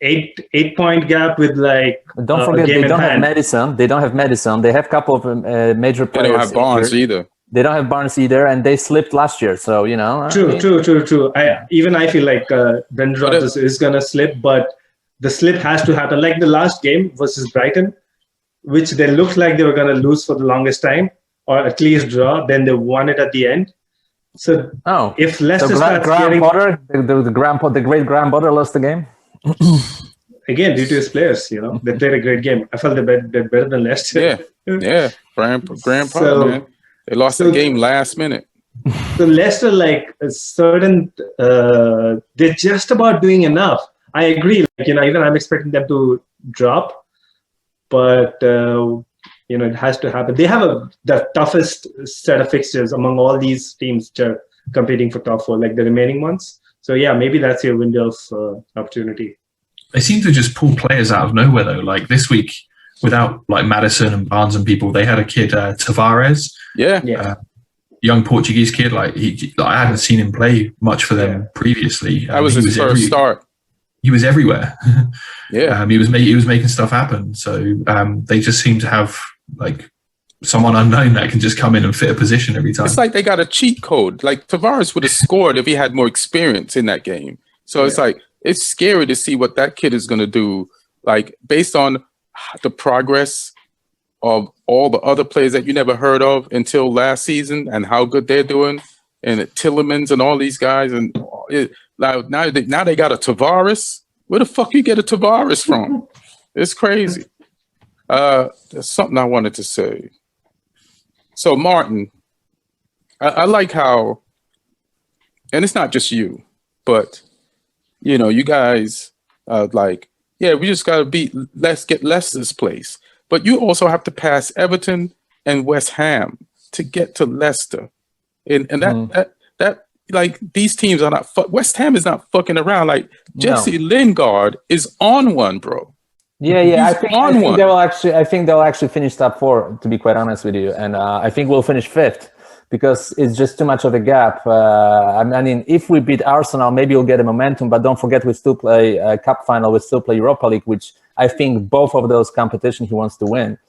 8-point gap with like. Don't forget, they don't have Madison. They don't have Madison. They have a couple of major players. They don't have Barnes either. They don't have Barnes either, and they slipped last year. So True. I feel like Brendan Rodgers is gonna slip, but the slip has to happen. Like the last game versus Brighton, which they looked like they were going to lose for the longest time, or at least draw. Then they won it at the end. So if Leicester starts the great grandfather lost the game. again, due to his players, they played a great game. I felt they did better than Leicester. Yeah. Grand problem, man. They lost the game last minute. So Leicester, like a certain, they're just about doing enough. I agree. Like, even I'm expecting them to drop, but it has to happen. They have the toughest set of fixtures among all these teams which are competing for top four, like the remaining ones. So yeah, maybe that's your window of opportunity. They seem to just pull players out of nowhere though. Like this week, without like Maddison and Barnes and people, they had a kid, Tavares. Yeah. Young Portuguese kid. Like I hadn't seen him play much for them previously. That was his first start. He was everywhere. Yeah. He was making stuff happen. So they just seem to have like someone unknown that can just come in and fit a position every time. It's like they got a cheat code. Like Tavares would have scored if he had more experience in that game. So it's like, it's scary to see what that kid is going to do. Like based on the progress of all the other players that you never heard of until last season and how good they're doing, and Tillemans and all these guys. And now they got a Tavares. Where the fuck you get a Tavares from? It's crazy. There's something I wanted to say. So Martin, I like how, and it's not just you, but you guys like, yeah, we just got to let's get Leicester's place. But you also have to pass Everton and West Ham to get to Leicester. And that like these teams are not, West Ham is not fucking around. Like Jesse Lingard is on one, bro. Yeah. I think they'll actually finish top four, to be quite honest with you. And I think we'll finish fifth because it's just too much of a gap. I mean, if we beat Arsenal, maybe we'll get a momentum, but don't forget we still play a cup final, we still play Europa League, which I think both of those competitions he wants to win.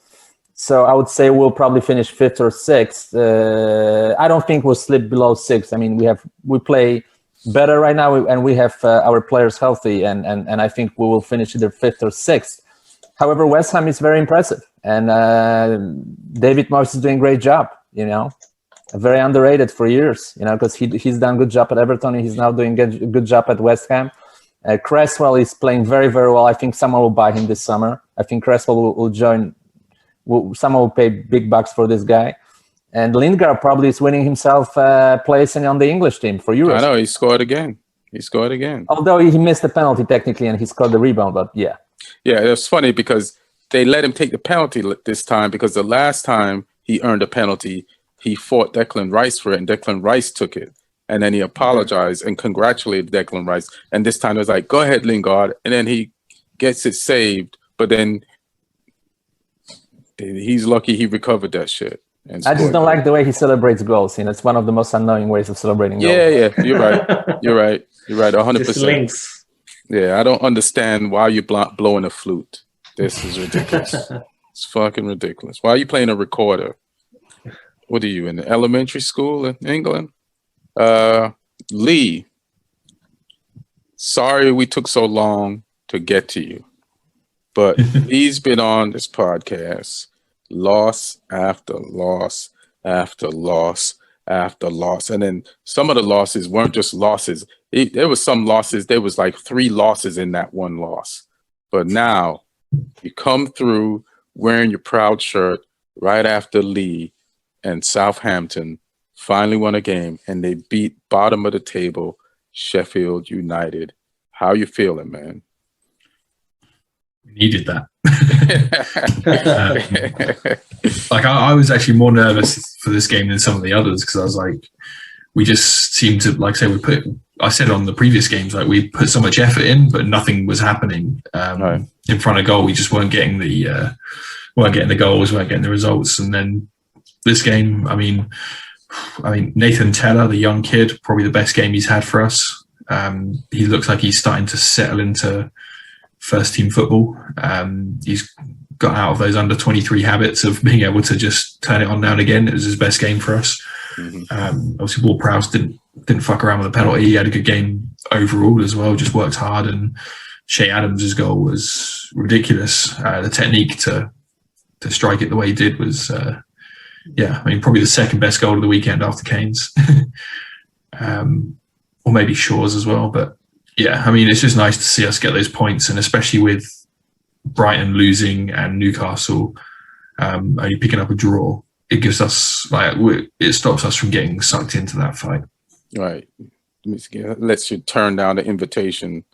So I would say we'll probably finish fifth or sixth. I don't think we'll slip below sixth. I mean, we play better right now, and we have our players healthy, and I think we will finish either fifth or sixth. However, West Ham is very impressive, and David Moyes is doing a great job. Very underrated for years. Because he's done a good job at Everton, and he's now doing a good job at West Ham. Cresswell is playing very, very well. I think someone will buy him this summer. I think Cresswell will join. Someone will pay big bucks for this guy. And Lingard probably is winning himself place on the English team for Euros. I know, he scored again. Although he missed the penalty technically and he scored the rebound, but yeah. Yeah, it's funny because they let him take the penalty this time because the last time he earned a penalty, he fought Declan Rice for it and Declan Rice took it. And then he apologized and congratulated Declan Rice. And this time it was like, go ahead, Lingard. And then he gets it saved. But then he's lucky he recovered that shit. I just don't like the way he celebrates goals. It's one of the most annoying ways of celebrating goals. Yeah, you're right. You're right, 100%. Just links. Yeah, I don't understand why you're blowing a flute. This is ridiculous. It's fucking ridiculous. Why are you playing a recorder? What are you, in the elementary school in England? Lee, sorry we took so long to get to you, but he's been on this podcast, loss after loss after loss after loss. And then some of the losses weren't just losses. There was some losses. There was like 3 losses in that one loss. But now you come through wearing your proud shirt right after Lee and Southampton finally won a game and they beat bottom of the table Sheffield United. How you feeling, man? We needed that. I was actually more nervous for this game than some of the others because I was like, we just seemed to, like say, I said on the previous games, like we put so much effort in, but nothing was happening in front of goal. We just weren't getting the goals, weren't getting the results. And then this game, I mean, Nathan Tella, the young kid, probably the best game he's had for us. He looks like he's starting to settle into first team football. He's got out of those under 23 habits of being able to just turn it on now and again. It was his best game for us. Obviously, Ward-Prowse didn't fuck around with a penalty. He had a good game overall as well. Just worked hard, and Shea Adams' goal was ridiculous. The technique to strike it the way he did was, probably the second best goal of the weekend after Kane's, or maybe Shaw's as well. But Yeah, I mean, it's just nice to see us get those points, and especially with Brighton losing and Newcastle only picking up a draw, it gives us it stops us from getting sucked into that fight. Right. Lets you turn down the invitation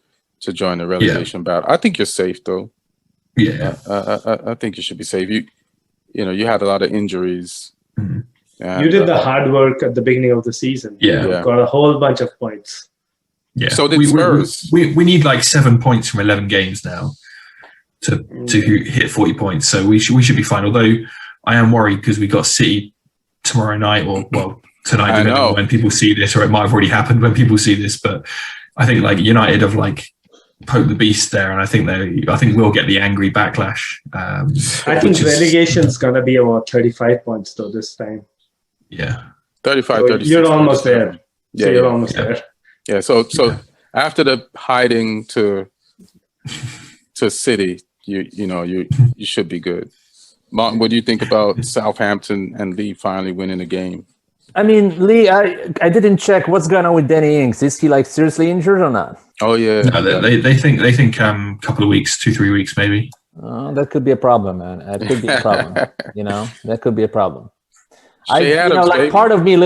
to join the relegation battle. I think you're safe, though. Yeah, I think you should be safe. You had a lot of injuries. Mm-hmm. And, you did the hard work at the beginning of the season. Yeah. You got a whole bunch of points. Yeah. So did Spurs. We need like 7 points from 11 games now to hit 40 points. So we should be fine. Although I am worried because we got City tomorrow night, or tonight, depending on when people see this, or it might have already happened when people see this. But I think like United have like poked the beast there, and I think we'll get the angry backlash. I think relegation's gonna be about 35 points though this time. Yeah, 35. So 36, you're almost there. Yeah, so you're almost there. Yeah. So after the hiding to City, you should be good. Martin, what do you think about Southampton and Lee finally winning the game? I mean, Lee, I didn't check what's going on with Danny Ings. Is he like seriously injured or not? Oh yeah. No, they think a couple of weeks, 2-3 weeks maybe. That could be a problem, man. That could be a problem. That could be a problem. Part of me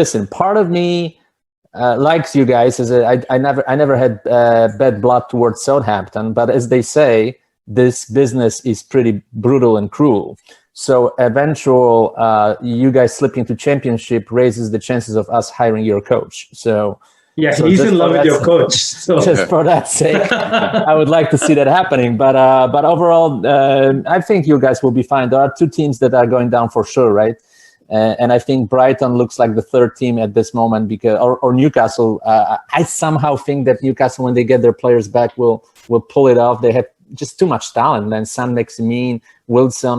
likes you guys. I never had bad blood towards Southampton, but as they say, this business is pretty brutal and cruel. So eventual, you guys slipping to championship raises the chances of us hiring your coach. So he's in love with your coach. So. Just for that sake, I would like to see that happening. But overall, I think you guys will be fine. There are 2 teams that are going down for sure, right? And I think Brighton looks like the 3rd team at this moment, because or Newcastle. I somehow think that Newcastle, when they get their players back, will pull it off. They have just too much talent. And Sam Maximin, Wilson,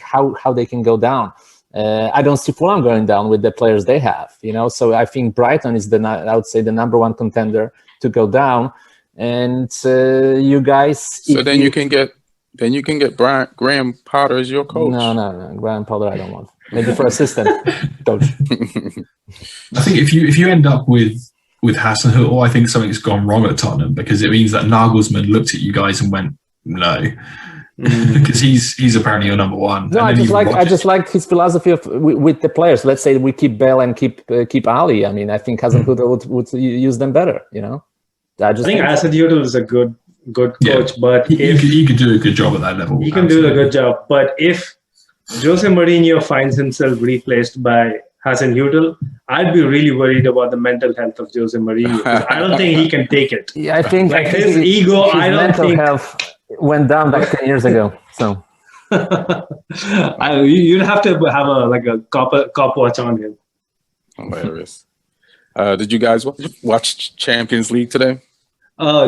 how they can go down. I don't see Fulham going down with the players they have. So I think Brighton is I would say the number 1 contender to go down. And you guys. So then you can get Graham Potter as your coach. No, Graham Potter I don't want. Maybe for assistant coach. I think if you end up with Hasenhüttl, I think something's gone wrong at Tottenham, because it means that Nagelsmann looked at you guys and went, no, because he's apparently your number 1. No, I just like his philosophy with the players. Let's say we keep Bale and keep Ali. I mean, I think Hasenhüttl would use them better. I think Hasenhüttl is a good coach, but he could do a good job at that level. He can do a good job, but if Jose Mourinho finds himself replaced by Hasenhüttl, I'd be really worried about the mental health of Jose Mourinho. I don't think he can take it. Yeah, I think his ego. I don't mental think health went down like 10 years ago. So you'd have to have a cop watch on him. Hilarious. Did you guys watch Champions League today?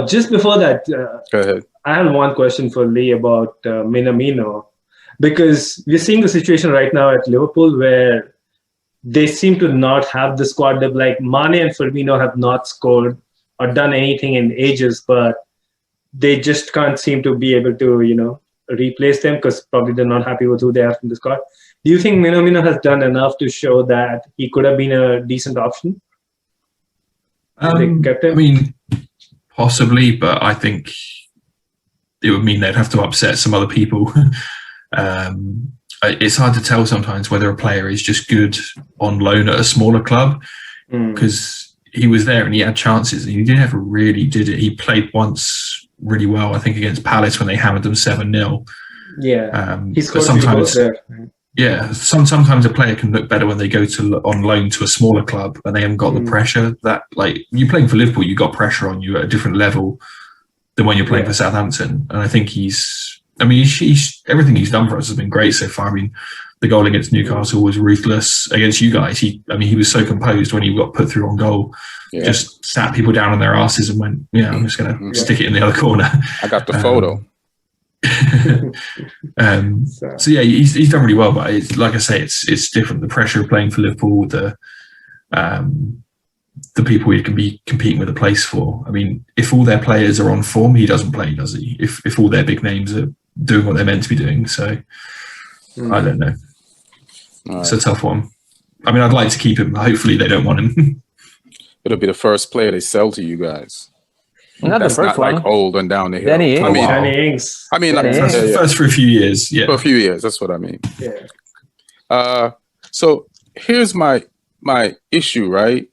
Just before that, go ahead. I have one question for Lee about Minamino, because we're seeing the situation right now at Liverpool where they seem to not have the squad depth. Like Mane and Firmino have not scored or done anything in ages, but they just can't seem to be able to, replace them, because probably they're not happy with who they have in the squad. Do you think Minamino has done enough to show that he could have been a decent option? I mean, possibly, but I think it would mean they'd have to upset some other people. It's hard to tell sometimes whether a player is just good on loan at a smaller club, because he was there and he had chances and he never really did it. He played once really well, I think, against Palace when they hammered them 7-0. Yeah, he scored sometimes. Yeah, sometimes a player can look better when they go on loan to a smaller club and they haven't got the pressure that, like, you playing for Liverpool, you got pressure on you at a different level than when you're playing for Southampton. And I think he's everything he's done for us has been great so far. I mean, the goal against Newcastle was ruthless. Against you guys, he was so composed when he got put through on goal. Yeah. Just sat people down on their asses and went, I'm just going to stick it in the other corner. I got the photo. So yeah, he's done really well, but it's, like I say, it's different. The pressure of playing for Liverpool, the people he can be competing with a place for. I mean, if all their players are on form, he doesn't play, does he? If all their big names are doing what they're meant to be doing, so I don't know. It's a tough one. I mean, I'd like to keep him. Hopefully, they don't want him. It'll be the first player they sell to you guys. Not that's the first not one. like old and down the hill. Danny Ings. Danny Ings. I mean, Danny like, Ings. First for a few years, yeah. For a few years, that's what I mean. Yeah. So here's my issue, right?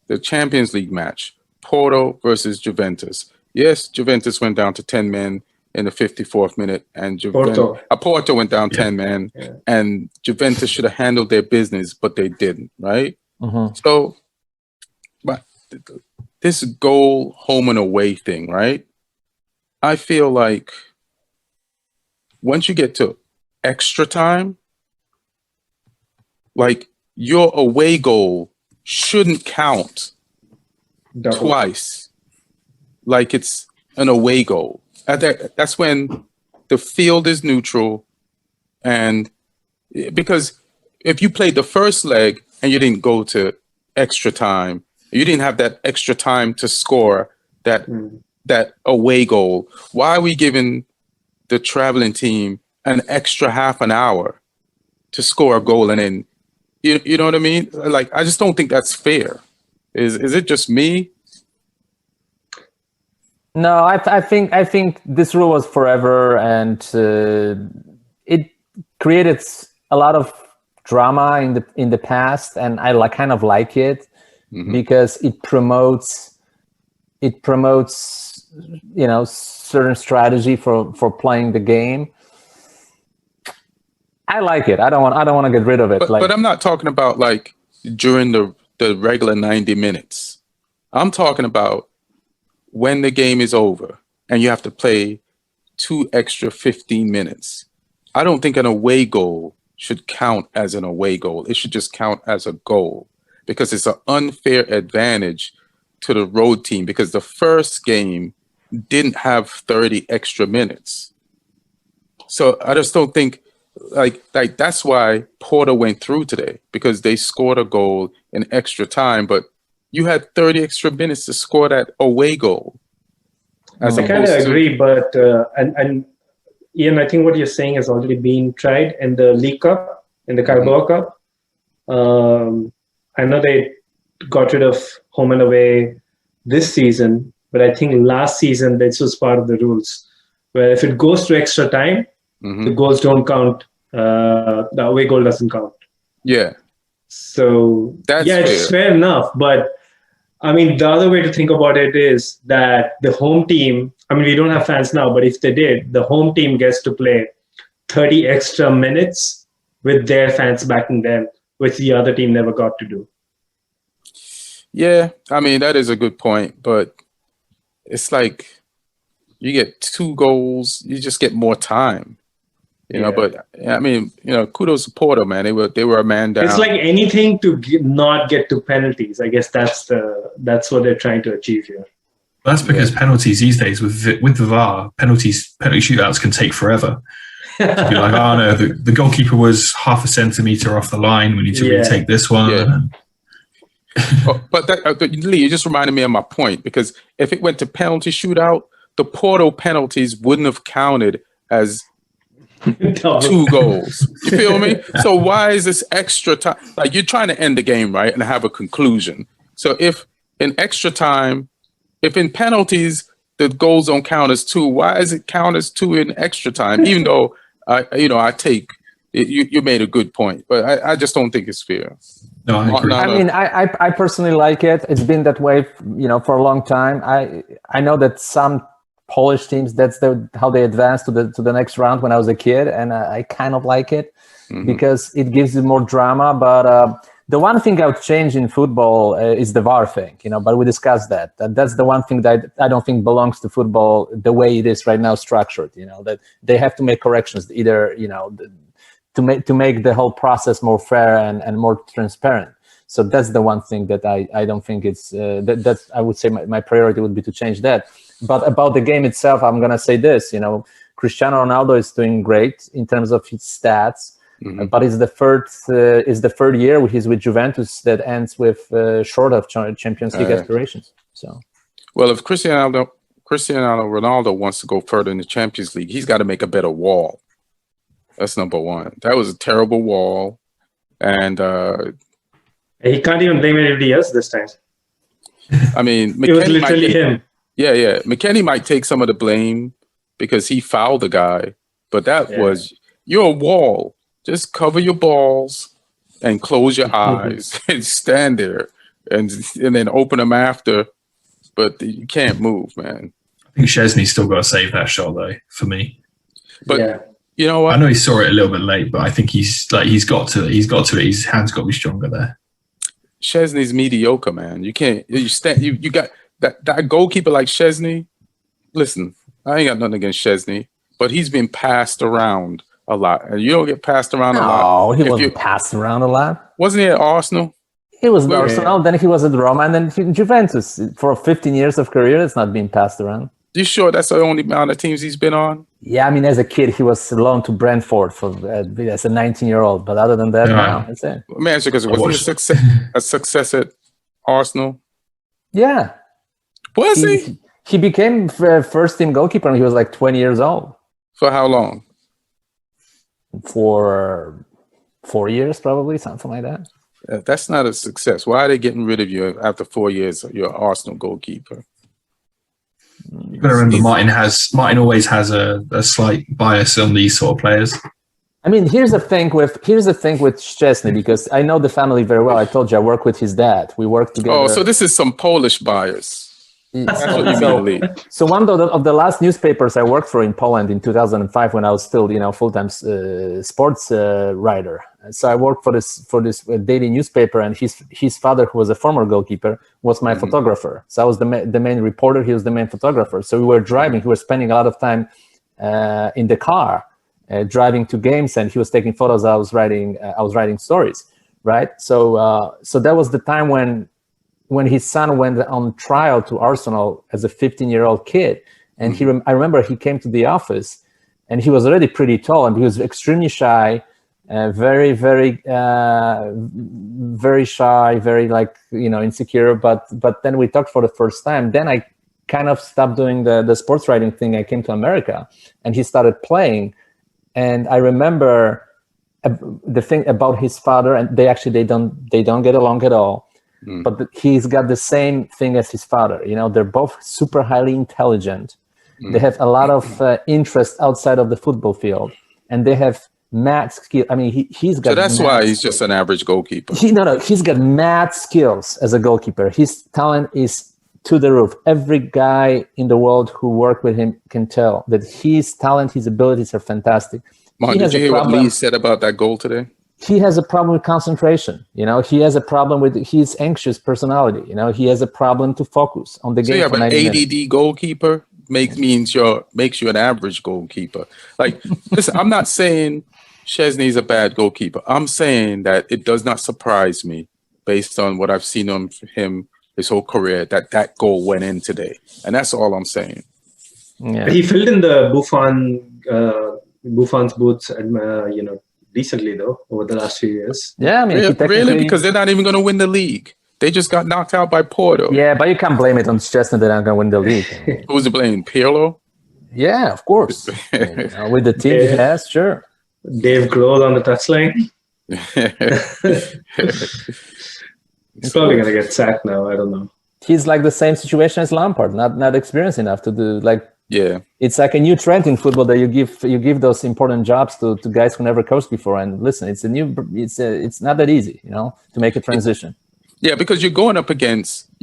The Champions League match, Porto versus Juventus. Yes, Juventus went down to 10 men in the 54th minute, and Porto went down 10 men, and Juventus should have handled their business, but they didn't, right? Mm-hmm. So, but this goal home and away thing, right? I feel like once you get to extra time, like your away goal shouldn't count twice like it's an away goal. That's when the field is neutral, and because if you played the first leg and you didn't go to extra time, you didn't have that extra time to score that away goal. Why are we giving the traveling team an extra half an hour to score a goal? And then you know what I mean? Like, I just don't think that's fair. Is it just me? No, I think this rule was forever, and it created a lot of drama in the past, and I kind of like it because it promotes certain strategy for playing the game. I like it. I don't want to get rid of it. But I'm not talking about like during the regular 90 minutes. I'm talking about when the game is over and you have to play 2 extra 15 minutes. I don't think an away goal should count as an away goal. It should just count as a goal, because it's an unfair advantage to the road team, because the first game didn't have 30 extra minutes. So I just don't think like that's why Porto went through today, because they scored a goal in extra time, but you had 30 extra minutes to score that away goal. I kind of agree, but and Ian, I think what you're saying has already been tried in the League Cup, in the Carabao Cup. I know they got rid of home and away this season, but I think last season this was part of the rules, where if it goes to extra time, the goals don't count. The away goal doesn't count. Yeah. So it's fair enough. But I mean, the other way to think about it is that the home team, I mean, we don't have fans now, but if they did, the home team gets to play 30 extra minutes with their fans backing them, which the other team never got to do. Yeah, I mean, that is a good point, but it's like you get 2 goals, you just get more time. You know, but I mean, kudos to Porto, man. They were a man down. It's like anything to not get to penalties. I guess that's what they're trying to achieve here. That's because penalties these days with the VAR, penalty shootouts can take forever. You're like, oh no, the goalkeeper was half a centimeter off the line. We need to retake this one. Yeah. But Lee, you just reminded me of my point, because if it went to penalty shootout, the Porto penalties wouldn't have counted as 2 goals. You feel me? So why is this extra time? Like, you're trying to end the game, right, and have a conclusion. So if in extra time, if in penalties the goals don't count as 2, why does it count as 2 in extra time? Even though I take it, you made a good point, but I just don't think it's fair. No, I agree. I mean, I personally like it. It's been that way, for a long time. I know that some Polish teams, that's how they advance to the next round when I was a kid, and I kind of like it because it gives you more drama. But the one thing I would change in football is the VAR thing, but we discussed that. That's the one thing that I don't think belongs to football the way it is right now structured, that they have to make corrections either, to make the whole process more fair and more transparent. So that's the one thing that I don't think it's that's I would say my priority would be to change that. But about the game itself, I'm gonna say this: Cristiano Ronaldo is doing great in terms of his stats, but it's the third year he's with Juventus that ends with short of Champions League aspirations. So, well, if Cristiano Ronaldo wants to go further in the Champions League, he's got to make a better wall. That's number one. That was a terrible wall, and he can't even blame anybody else this time. I mean, it was literally him. Yeah. McKennie might take some of the blame because he fouled the guy, but that was, you're a wall. Just cover your balls and close your eyes and stand there and then open them after. But you can't move, man. I think Szczesny's still got to save that shot though, for me. But you know what? I know he saw it a little bit late, but I think he's got to it. His hands got to be stronger there. Szczesny's mediocre, man. You can't. You got that goalkeeper like Szczesny. Listen, I ain't got nothing against Szczesny, but he's been passed around a lot, and you don't get passed around a lot. No, he wasn't passed around a lot. Wasn't he at Arsenal? He was at Arsenal, then he was at Roma, and then Juventus. For 15 years of career, it's not being passed around. You sure that's the only amount of teams he's been on? Yeah, I mean, as a kid, he was loaned to Brentford as a 19-year-old. But other than that, no, that's it. Let me ask you, because wasn't he a success at Arsenal? Yeah. Was he? He became first-team goalkeeper when he was like 20 years old. For how long? For 4 years, probably, something like that. That's not a success. Why are they getting rid of you after 4 years? You're an Arsenal goalkeeper. You got to remember, Martin always has a slight bias on these sort of players. I mean, here's the thing with Szczesny, because I know the family very well. I told you I work with his dad. We work together. Oh, so this is some Polish bias. That's what you believe. So one of the last newspapers I worked for in Poland in 2005, when I was still, full-time sports writer. So I worked for this daily newspaper, and his father, who was a former goalkeeper, was my photographer. So I was the main reporter. He was the main photographer. So we were driving. We were spending a lot of time in the car, driving to games, and he was taking photos. I was writing stories, right? So that was the time when his son went on trial to Arsenal as a 15-year-old kid. And I remember he came to the office, and he was already pretty tall, and he was extremely shy, very, very, very shy, very insecure. But then we talked for the first time. Then I kind of stopped doing the sports writing thing. I came to America, and he started playing. And I remember the thing about his father, and they don't get along at all. But he's got the same thing as his father. They're both super highly intelligent. They have a lot of interest outside of the football field, and they have mad skill. I mean, he's got. So that's why he's just an average goalkeeper. He's got mad skills as a goalkeeper. His talent is to the roof. Every guy in the world who worked with him can tell that his talent, his abilities are fantastic. Mark, did you hear what Lee said about that goal today? He has a problem with concentration. He has a problem with his anxious personality. He has a problem to focus on the game. So you have an ADD goalkeeper makes you an average goalkeeper. Like, listen, I'm not saying Szczesny's a bad goalkeeper. I'm saying that it does not surprise me, based on what I've seen on him his whole career, that goal went in today, and that's all I'm saying. Yeah. He filled in the Buffon's boots, and decently though over the last few years. Yeah, I mean, really, because they're not even going to win the league. They just got knocked out by Porto. Yeah, but you can't blame it on Szczesny. They're not going to win the league. Who's to blame? Pirlo? Yeah, of course. With the team he has, sure. Dave Grohl on the touchline. He's probably going to get sacked now. I don't know. He's like the same situation as Lampard, not experienced enough to do Yeah, it's like a new trend in football that you give those important jobs to guys who never coached before. And listen, it's not that easy, to make a transition. Yeah, because you're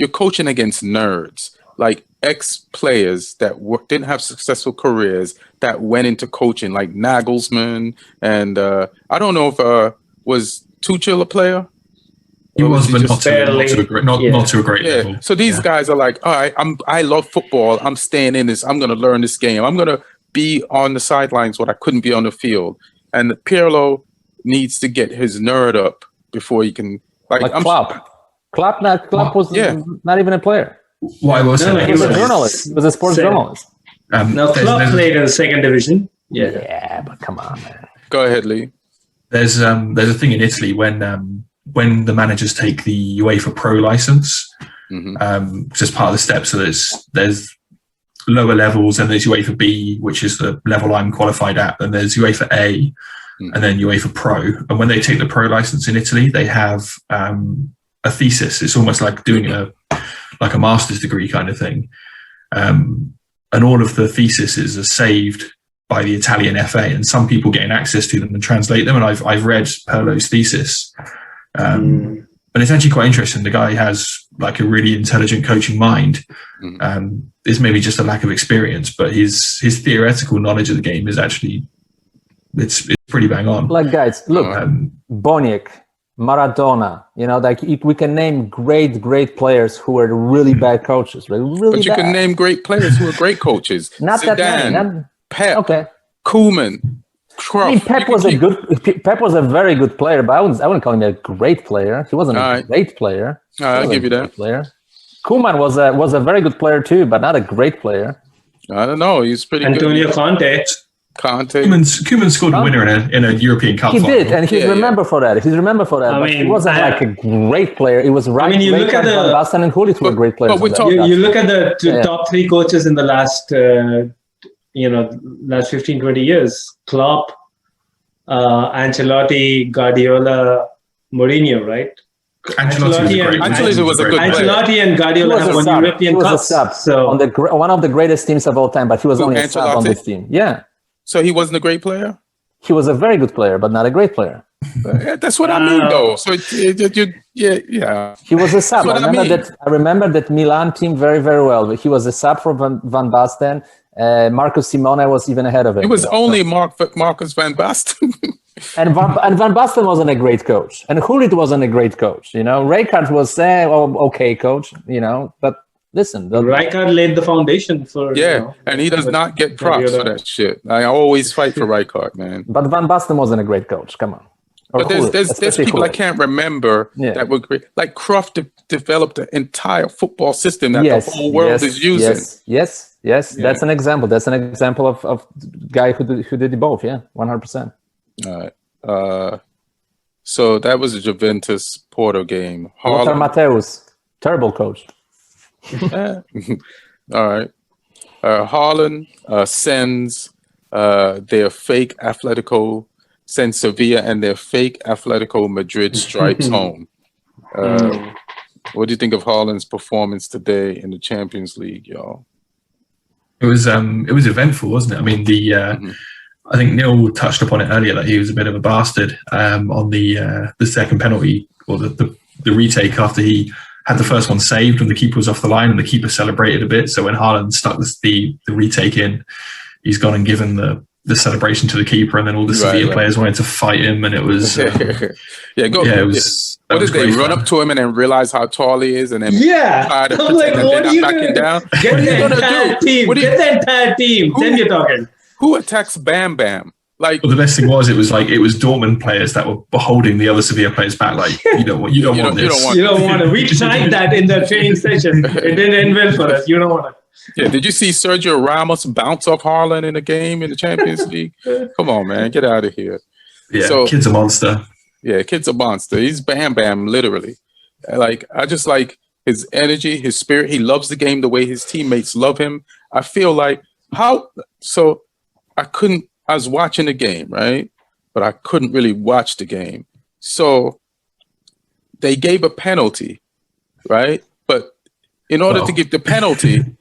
coaching against nerds, like ex-players that didn't have successful careers that went into coaching, like Nagelsmann, and I don't know if was Tuchel a player. He was, but not to a great level. So these guys are like, all right, I love football. I'm staying in this. I'm going to learn this game. I'm going to be on the sidelines what I couldn't be on the field. And Pirlo needs to get his nerd up before he can. Like Klopp. Klopp was not even a player. Why was he? He was a journalist. He was a sports journalist. Now Klopp played in the second division. Yeah, but come on, man. Go ahead, Lee. There's a thing in Italy when the managers take the UEFA Pro license, just part of the steps. So there's lower levels, and there's UEFA B, which is the level I'm qualified at, and there's UEFA A, and then UEFA Pro. And when they take the pro license in Italy, they have a thesis. It's almost like doing a master's degree kind of thing. and all of the theses are saved by the Italian FA, and some people getting access to them and translate them. And I've read Pirlo's thesis, and it's actually quite interesting. The guy has like a really intelligent coaching mind. It's maybe just a lack of experience, but his theoretical knowledge of the game is actually it's pretty bang on. Like, guys, look, Boniek, Maradona, like we can name great players who are really bad coaches, right? Really, but you can name great players who are great coaches. Not Zidane, that many. Pep, okay. Koeman, Cruyff. I mean, Pep was a very good player, but I wouldn't call him a great player. He wasn't a great player. I'll give you that. Player. Koeman was a very good player too, but not a great player. I don't know. He's pretty Antonio good. Conte. Koeman scored a winner in a European Cup. He did, and he's remembered for that. He's remembered for that. I mean, he wasn't like a great player. It was right. I mean, you look at Van Basten and Gullit were great players. You look at the top three coaches in the last, last 15, 20 years: Klopp, Ancelotti, Guardiola, Mourinho, right? Ancelotti was a good player. Ancelotti and Guardiola have won European Cups. So on one of the greatest teams of all time, but he was only a sub on this team. Yeah. So he wasn't a great player? He was a very good player, but not a great player. That's what I mean, though. So, yeah. He was a sub. I remember that Milan team very, very well. He was a sub for Van Basten. Marcus Simone was even ahead of him. It was only Marcus Van Basten. and Van Basten wasn't a great coach. And Gullit wasn't a great coach. Rijkaard was okay coach, but listen, Rijkaard laid the foundation for and he does not get props for that shit. I always fight for Rijkaard, man. But Van Basten wasn't a great coach. Come on. But there's people I can't remember that were great. Like Cruyff developed an entire football system that the whole world is using. Yes. That's an example. That's an example of guy who did both. Yeah, 100%. All right. So that was a Juventus Porto game. Lothar Matthäus, terrible coach. All right. Haaland sends their fake sends Sevilla and their fake Atletico Madrid stripes home. What do you think of Haaland's performance today in the Champions League, y'all? It was eventful, wasn't it? I mean, I think Neil touched upon it earlier that he was a bit of a bastard on the second penalty or the retake after he had the first one saved when the keeper was off the line and the keeper celebrated a bit. So when Haaland stuck the retake in, he's gone and given the celebration to the keeper, and then all the Sevilla players wanted to fight him, and it was it was. What did they run up to him and then realize how tall he is, and then try to pretend that they're not backing down? Get the entire team. Get the entire team. Then you're talking. Who attacks Bam Bam? Like, well, the best thing was it was Dortmund players that were holding the other Sevilla players back. Like, you don't want this. You don't want it. We tried that in the training session. It didn't end well for us. You don't want it. Yeah, did you see Sergio Ramos bounce off Haaland in a game in the Champions League? Come on, man, get out of here. Yeah, kid's a monster. Yeah, kid's a monster. He's Bam Bam, literally. Like, I just like his energy, his spirit. He loves the game the way his teammates love him. I feel like I was watching the game, right? But I couldn't really watch the game. So they gave a penalty, right? But in order to give the penalty,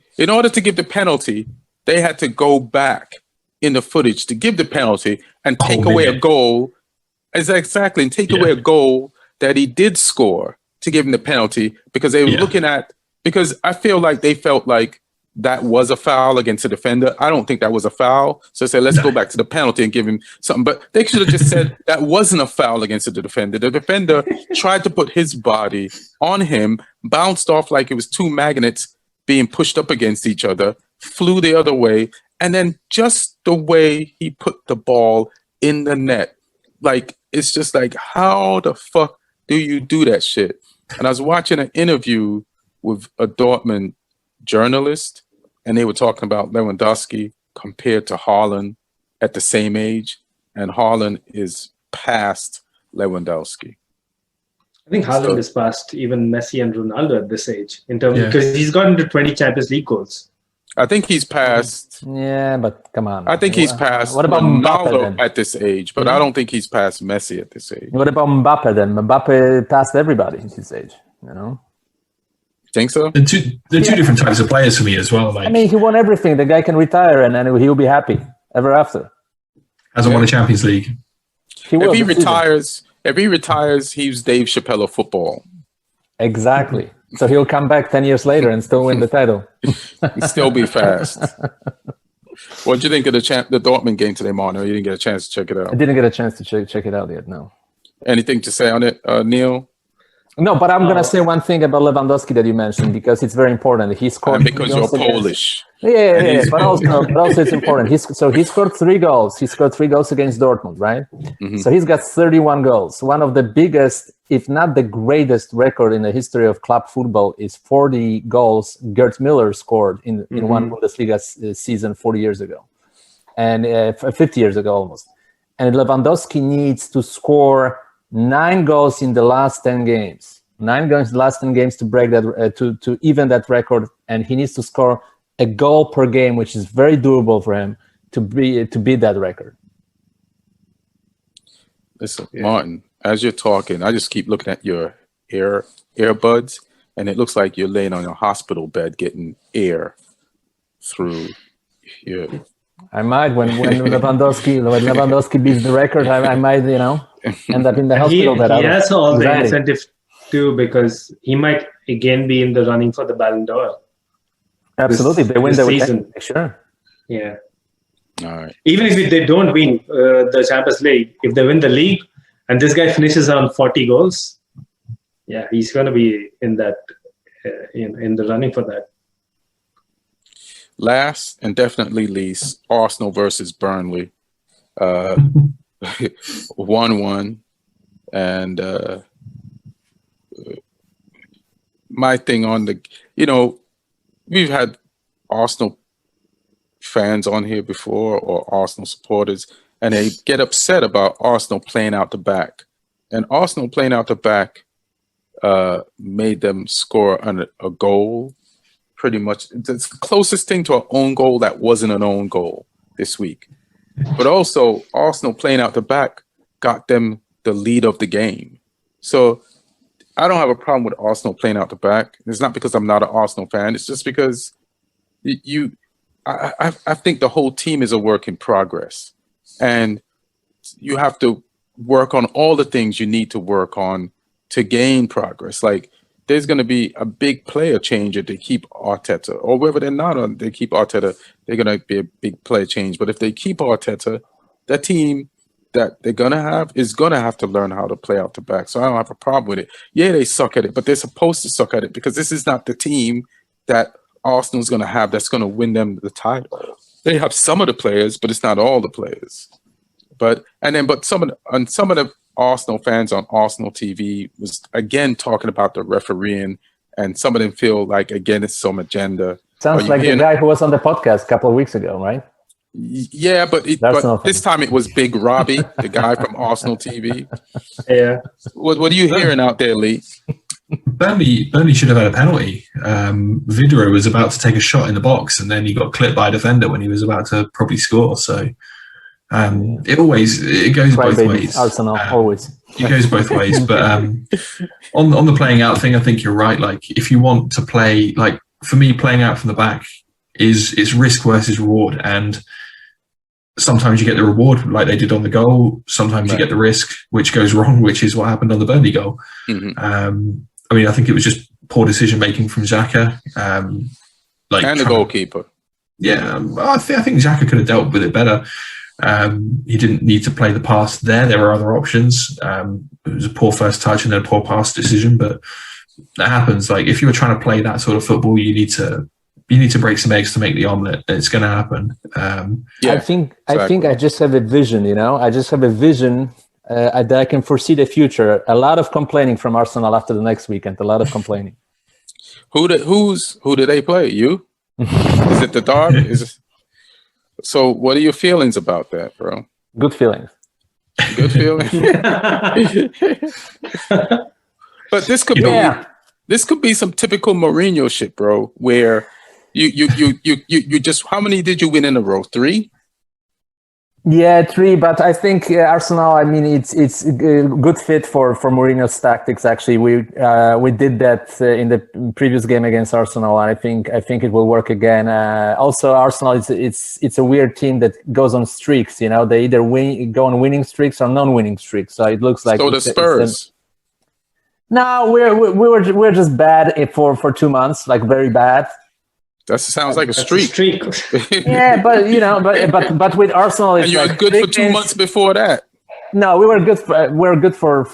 they had to go back in the footage to give the penalty and take away a goal. Exactly, and take away a goal that he did score to give him the penalty because they were looking at, because I feel like they felt like that was a foul against the defender. I don't think that was a foul. So I said, let's go back to the penalty and give him something. But they should have just said that wasn't a foul against the defender. The defender tried to put his body on him, bounced off like it was two magnets being pushed up against each other, flew the other way, and then just the way he put the ball in the net. Like, it's just like, how the fuck do you do that shit? And I was watching an interview with a Dortmund journalist, and they were talking about Lewandowski compared to Haaland at the same age, and Haaland is past Lewandowski. I think Haaland is past even Messi and Ronaldo at this age, in terms because he's gotten to 20 Champions League goals. I think he's past. Yeah, but come on. I think he's past. What about Ronaldo at this age? But I don't think he's past Messi at this age. What about Mbappe then? Mbappe passed everybody at this age, you know. Think so? They're two different types of players for me as well. Like, I mean, he won everything. The guy can retire and then he'll be happy ever after. Hasn't won a Champions League. If he retires, he's Dave Chappelle of football. Exactly. So he'll come back 10 years later and still win the title. He'll still be fast. What did you think of the Dortmund game today, Marno? You didn't get a chance to check it out. I didn't get a chance to check it out yet, no. Anything to say on it, Neil? No, but I'm going to say one thing about Lewandowski that you mentioned because it's very important. He scored. And because you're Polish. Yeah. But also it's important. He scored 3 goals. He scored 3 goals against Dortmund, right? Mm-hmm. So he's got 31 goals. One of the biggest, if not the greatest record in the history of club football is 40 goals Gerd Müller scored in one Bundesliga season 40 years ago. And 50 years ago almost. And Lewandowski needs to score 9 goals in the last 10 games. 9 goals in the last 10 games to break that, to even that record. And he needs to score a goal per game, which is very doable for him to beat that record. Listen, Martin, as you're talking, I just keep looking at your earbuds, and it looks like you're laying on a hospital bed getting air through your... I might, when Lewandowski beats the record, I might, end up in the hospital bed. He has all the incentive too, because he might again be in the running for the Ballon d'Or. Absolutely, they win the season. Sure. Yeah. All right. Even if they don't win the Champions League, if they win the league and this guy finishes on 40 goals, yeah, he's going to be in that in the running for that. Last and definitely least, Arsenal versus Burnley, 1-1, and my thing on the, we've had Arsenal fans on here before, or Arsenal supporters, and they get upset about Arsenal playing out the back. And Arsenal playing out the back made them score a goal. Pretty much the closest thing to an own goal that wasn't an own goal this week. But also, Arsenal playing out the back got them the lead of the game. So I don't have a problem with Arsenal playing out the back. It's not because I'm not an Arsenal fan. It's just because I think the whole team is a work in progress. And you have to work on all the things you need to work on to gain progress. Like, there's going to be a big player change if they keep Arteta, or whether they're not on, they keep Arteta, they're going to be a big player change. But if they keep Arteta, that team that they're going to have is going to have to learn how to play out the back. So I don't have a problem with it. Yeah, they suck at it, but they're supposed to suck at it because this is not the team that Arsenal's going to have that's going to win them the title. They have some of the players, but it's not all the players. But some of the Arsenal fans on Arsenal TV was again talking about the refereeing, and some of them feel like again it's some agenda. Sounds like the guy who was on the podcast a couple of weeks ago, right? Yeah, but this time it was Big Robbie, the guy from Arsenal TV. Yeah. What are you hearing out there, Lee? Burnley should have had a penalty. Vidra was about to take a shot in the box, and then he got clipped by a defender when he was about to probably score. So it goes both ways. Arsenal always. It goes both ways. But on the playing out thing, I think you're right. Like, if you want to play, like for me, playing out from the back is risk versus reward, and sometimes you get the reward like they did on the goal. Sometimes you get the risk, which goes wrong, which is what happened on the Burnley goal. Mm-hmm. I think it was just poor decision making from Xhaka. And the goalkeeper. Yeah, I think Xhaka could have dealt with it better. He didn't need to play the pass there. There were other options. It was a poor first touch and then a poor pass decision, but that happens. Like, if you were trying to play that sort of football, you need to break some eggs to make the omelette. It's going to happen. I think I just have a vision. I just have a vision that I can foresee the future. A lot of complaining from Arsenal after the next weekend. A lot of complaining. Who do they play? You? Is it the dog? So what are your feelings about that, bro? Good feelings. Good feelings. But this could be some typical Mourinho shit, bro, where you just, how many did you win in a row? 3? Yeah, 3, but I think Arsenal. I mean, it's a good fit for Mourinho's tactics. Actually, we did that in the previous game against Arsenal, and I think it will work again. Also, Arsenal it's a weird team that goes on streaks. You know, they either go on winning streaks or non-winning streaks. So it looks like so the Spurs. No, we're just bad for 2 months, like very bad. That sounds like a streak. Yeah, but you know, but with Arsenal, it's and you were like good for 2 months before that. No, we were good. We were good for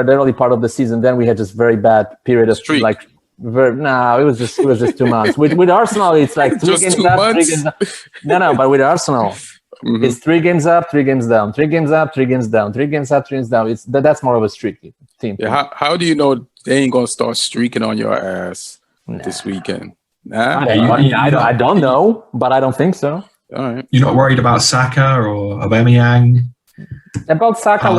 the early part of the season. Then we had just very bad period of streak. Like, it was just 2 months. With Arsenal, it's like 3 games up, 3 games down. No, but with Arsenal, it's 3 games up, 3 games down, 3 games up, 3 games down, 3 games up, 3 games down. That's more of a streaky team. Yeah, how do you know they ain't gonna start streaking on your ass this weekend? Nah, I don't know, but I don't think so. All right. You're not worried about Saka or Aubameyang? About Saka a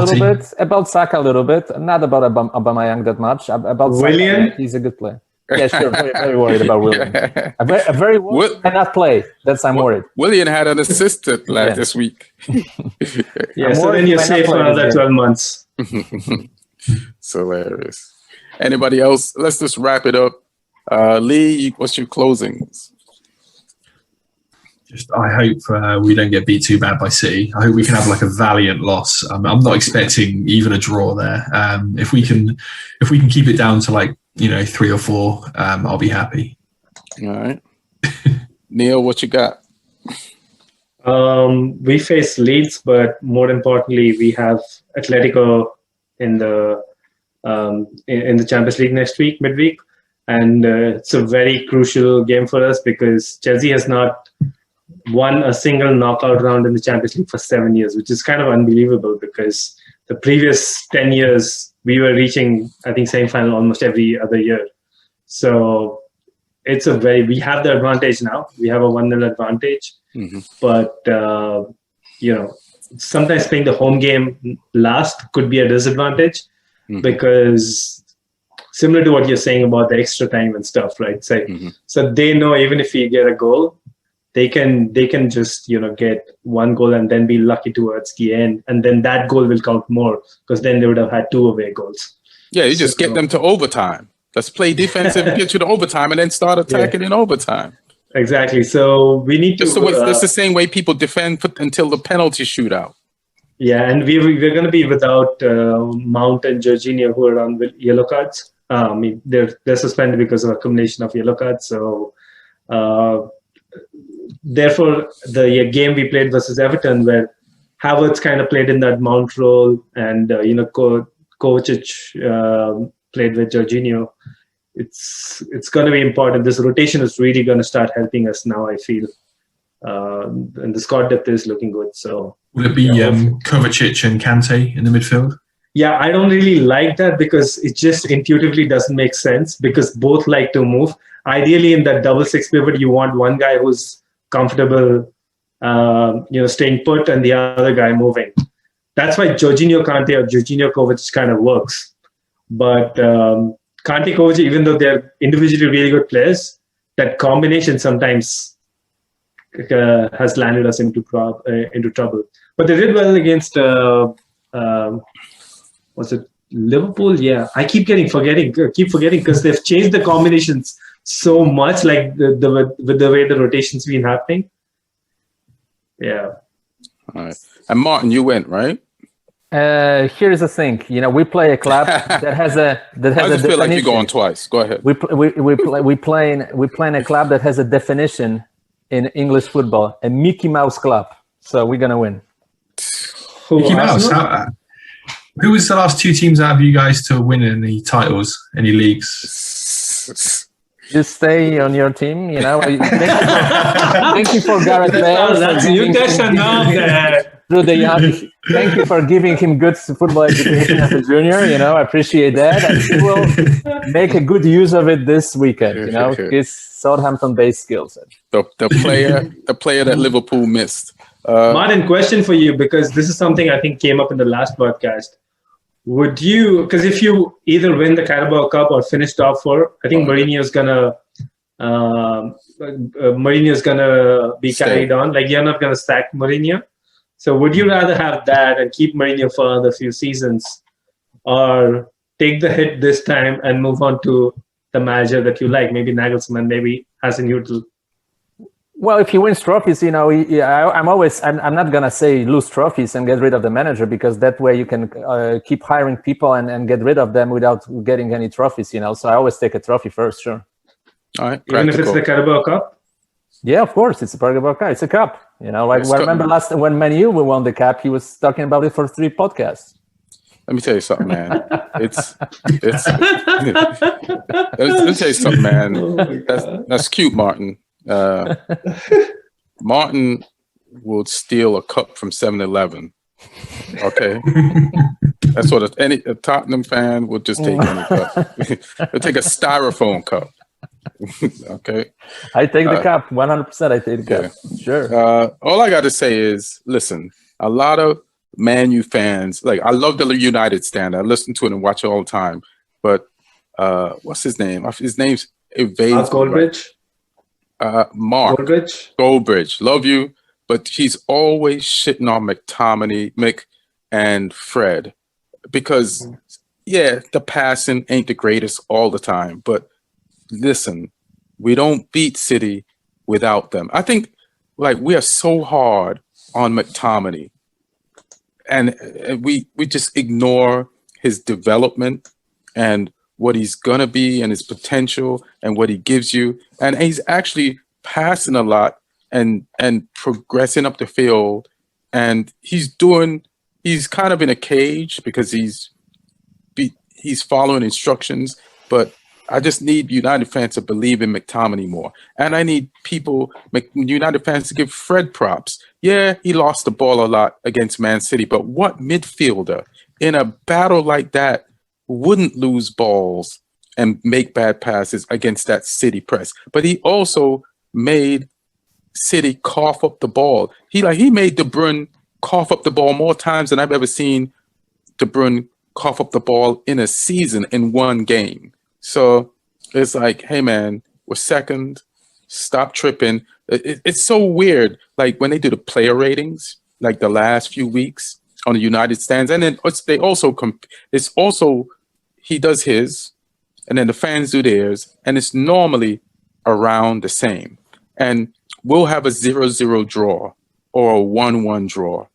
little bit. Not about Aubameyang that much. About Willian? Saka, he's a good player. Yeah, sure. Very, very worried about Willian. A very worried cannot play. I'm worried. Willian had an assistant this week. Yeah, so then you're safe for another 12 months. It's hilarious. Anybody else? Let's just wrap it up. Lee, what's your closings? I hope we don't get beat too bad by City. I hope we can have like a valiant loss. I'm not expecting even a draw there. If we can keep it down to like 3 or 4, I'll be happy. All right, Neil, what you got? We face Leeds, but more importantly, we have Atletico in the Champions League next week, midweek. And it's a very crucial game for us because Chelsea has not won a single knockout round in the Champions League for 7 years, which is kind of unbelievable because the previous 10 years, we were reaching, I think, semi-final almost every other year. So we have the advantage now. We have a 1-0 advantage. Mm-hmm. But, sometimes playing the home game last could be a disadvantage because similar to what you're saying about the extra time and stuff, right? So they know even if we get a goal, they can just get 1 goal and then be lucky towards the end, and then that goal will count more because then they would have had 2 away goals. Yeah, you just get them to overtime. Let's play defensive, get you to overtime, and then start attacking in overtime. Exactly. So we need to. That's the same way people defend until the penalty shootout. Yeah, and we're going to be without Mount and Jorginho, who are on with yellow cards. They're suspended because of accumulation of yellow cards. So, therefore, the game we played versus Everton, where Havertz kind of played in that Mount role, and Kovacic played with Jorginho. It's going to be important. This rotation is really going to start helping us now, I feel, and the squad depth is looking good. So, will it be Kovacic and Kante in the midfield? Yeah, I don't really like that because it just intuitively doesn't make sense because both like to move. Ideally, in that double 6 pivot, you want one guy who's comfortable, staying put, and the other guy moving. That's why Jorginho Kante or Jorginho Kovacic kind of works. But Kante Kovacic, even though they're individually really good players, that combination sometimes has landed us into trouble. But they did well against. Was it Liverpool? Yeah, I keep forgetting because they've changed the combinations so much, like with the way the rotation's been happening. Yeah. All right. And Martin, you went, right? Here's the thing. We play a club that has a I just feel like you're going twice. Go ahead. We play in a club that has a definition in English football, a Mickey Mouse club. So we're gonna win. Mickey Mouse. Who was the last 2 teams out of you guys to win any titles, any leagues? Just stay on your team, Thank you for Gareth Bale. Thank you for giving him good football education as a junior. I appreciate that. And he will make a good use of it this weekend. His Southampton-based skills. The player that Liverpool missed. Martin, question for you, because this is something I think came up in the last podcast. Would you, because if you either win the Carabao Cup or finish top 4, I think Mourinho's gonna be carried on. Like, you're not gonna sack Mourinho. So would you rather have that and keep Mourinho for another few seasons, or take the hit this time and move on to the manager that you like, maybe Nagelsmann, maybe Hasenhuttl? Well, if he wins trophies, I'm not going to say lose trophies and get rid of the manager, because that way you can keep hiring people and get rid of them without getting any trophies, So I always take a trophy first, sure. All right. Even if it's the Carabao Cup? Yeah, of course. It's a Carabao Cup. It's a cup. I remember last when Man U won the cup, he was talking about it for 3 podcasts. Let me tell you something, man. Let me tell you something, man. That's cute, Martin. Martin will steal a cup from 7-Eleven. Okay, that's what a Tottenham fan would just take any cup. They'll take a styrofoam cup. Okay, I take the cup 100%. I take the cup. Sure. All I got to say is, listen. A lot of Man U fans, like, I love the United stand. I listen to it and watch it all the time. But what's his name? His name's evades Goldbridge. Mark Goldbridge. Love you, but he's always shitting on McTominay, Mick, and Fred, because the passing ain't the greatest all the time. But listen, we don't beat City without them. I think, like, we are so hard on McTominay, and we just ignore his development and what he's gonna be and his potential and what he gives you. And he's actually passing a lot and progressing up the field. And he's kind of in a cage because he's following instructions. But I just need United fans to believe in McTominay more. And I need United fans to give Fred props. Yeah, he lost the ball a lot against Man City, but what midfielder in a battle like that wouldn't lose balls and make bad passes against that City press? But he also made City cough up the ball. He made De Bruyne cough up the ball more times than I've ever seen De Bruyne cough up the ball in a season in one game. So it's like, hey man, we're second. Stop tripping. It's so weird. Like when they do the player ratings, like the last few weeks on the United stands, and then he does his, and then the fans do theirs, and it's normally around the same. And we'll have a 0-0 draw or a 1-1 draw.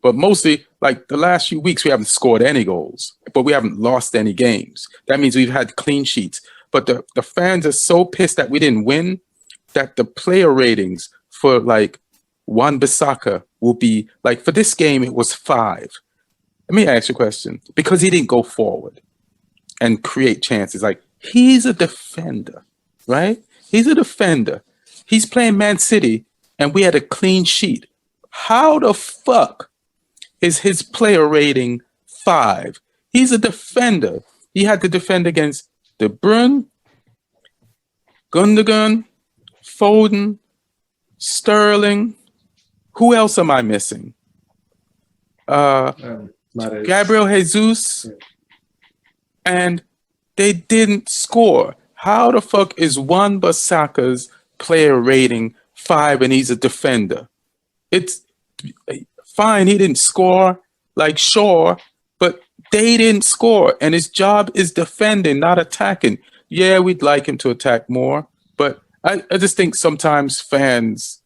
But mostly, like the last few weeks, we haven't scored any goals, but we haven't lost any games. That means we've had clean sheets. But the fans are so pissed that we didn't win that the player ratings for like Wan-Bissaka will be like, for this game, it was 5. Let me ask you a question. Because he didn't go forward and create chances. Like, he's a defender, right? He's a defender. He's playing Man City, and we had a clean sheet. How the fuck is his player rating 5? He's a defender. He had to defend against De Bruyne, Gundogan, Foden, Sterling. Who else am I missing? Gabriel Jesus. And they didn't score. How the fuck is Wan-Bissaka's player rating 5 and he's a defender? It's fine, he didn't score, like, sure, but they didn't score, and his job is defending, not attacking. Yeah, we'd like him to attack more, but I just think sometimes fans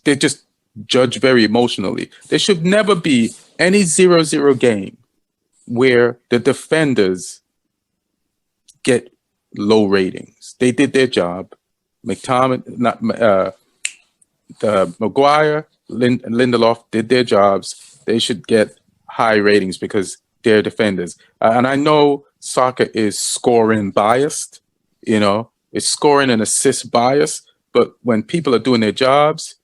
they just judge very emotionally. There should never be any 0-0 game where the defenders get low ratings. They did their job. Maguire, Lindelof did their jobs. They should get high ratings because they're defenders. And I know soccer is scoring biased, it's scoring and assist bias. But when people are doing their jobs,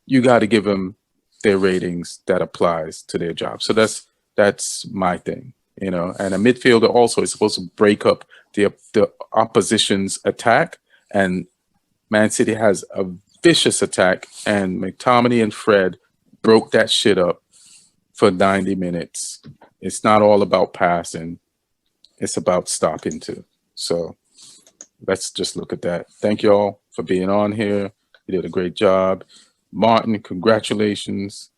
you got to give them their ratings that applies to their job. So that's my thing, And a midfielder also is supposed to break up the opposition's attack. And Man City has a vicious attack, and McTominay and Fred broke that shit up for 90 minutes. It's not all about passing. It's about stopping too. So let's just look at that. Thank you all for being on here. You did a great job. Martin, congratulations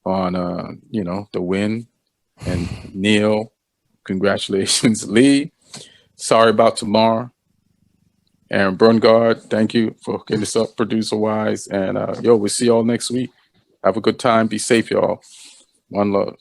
on you know, the win. And Neil, congratulations. Lee, sorry about tomorrow. Aaron Brungard, thank you for hooking us up, producer-wise. And, we'll see y'all next week. Have a good time. Be safe, y'all. One love.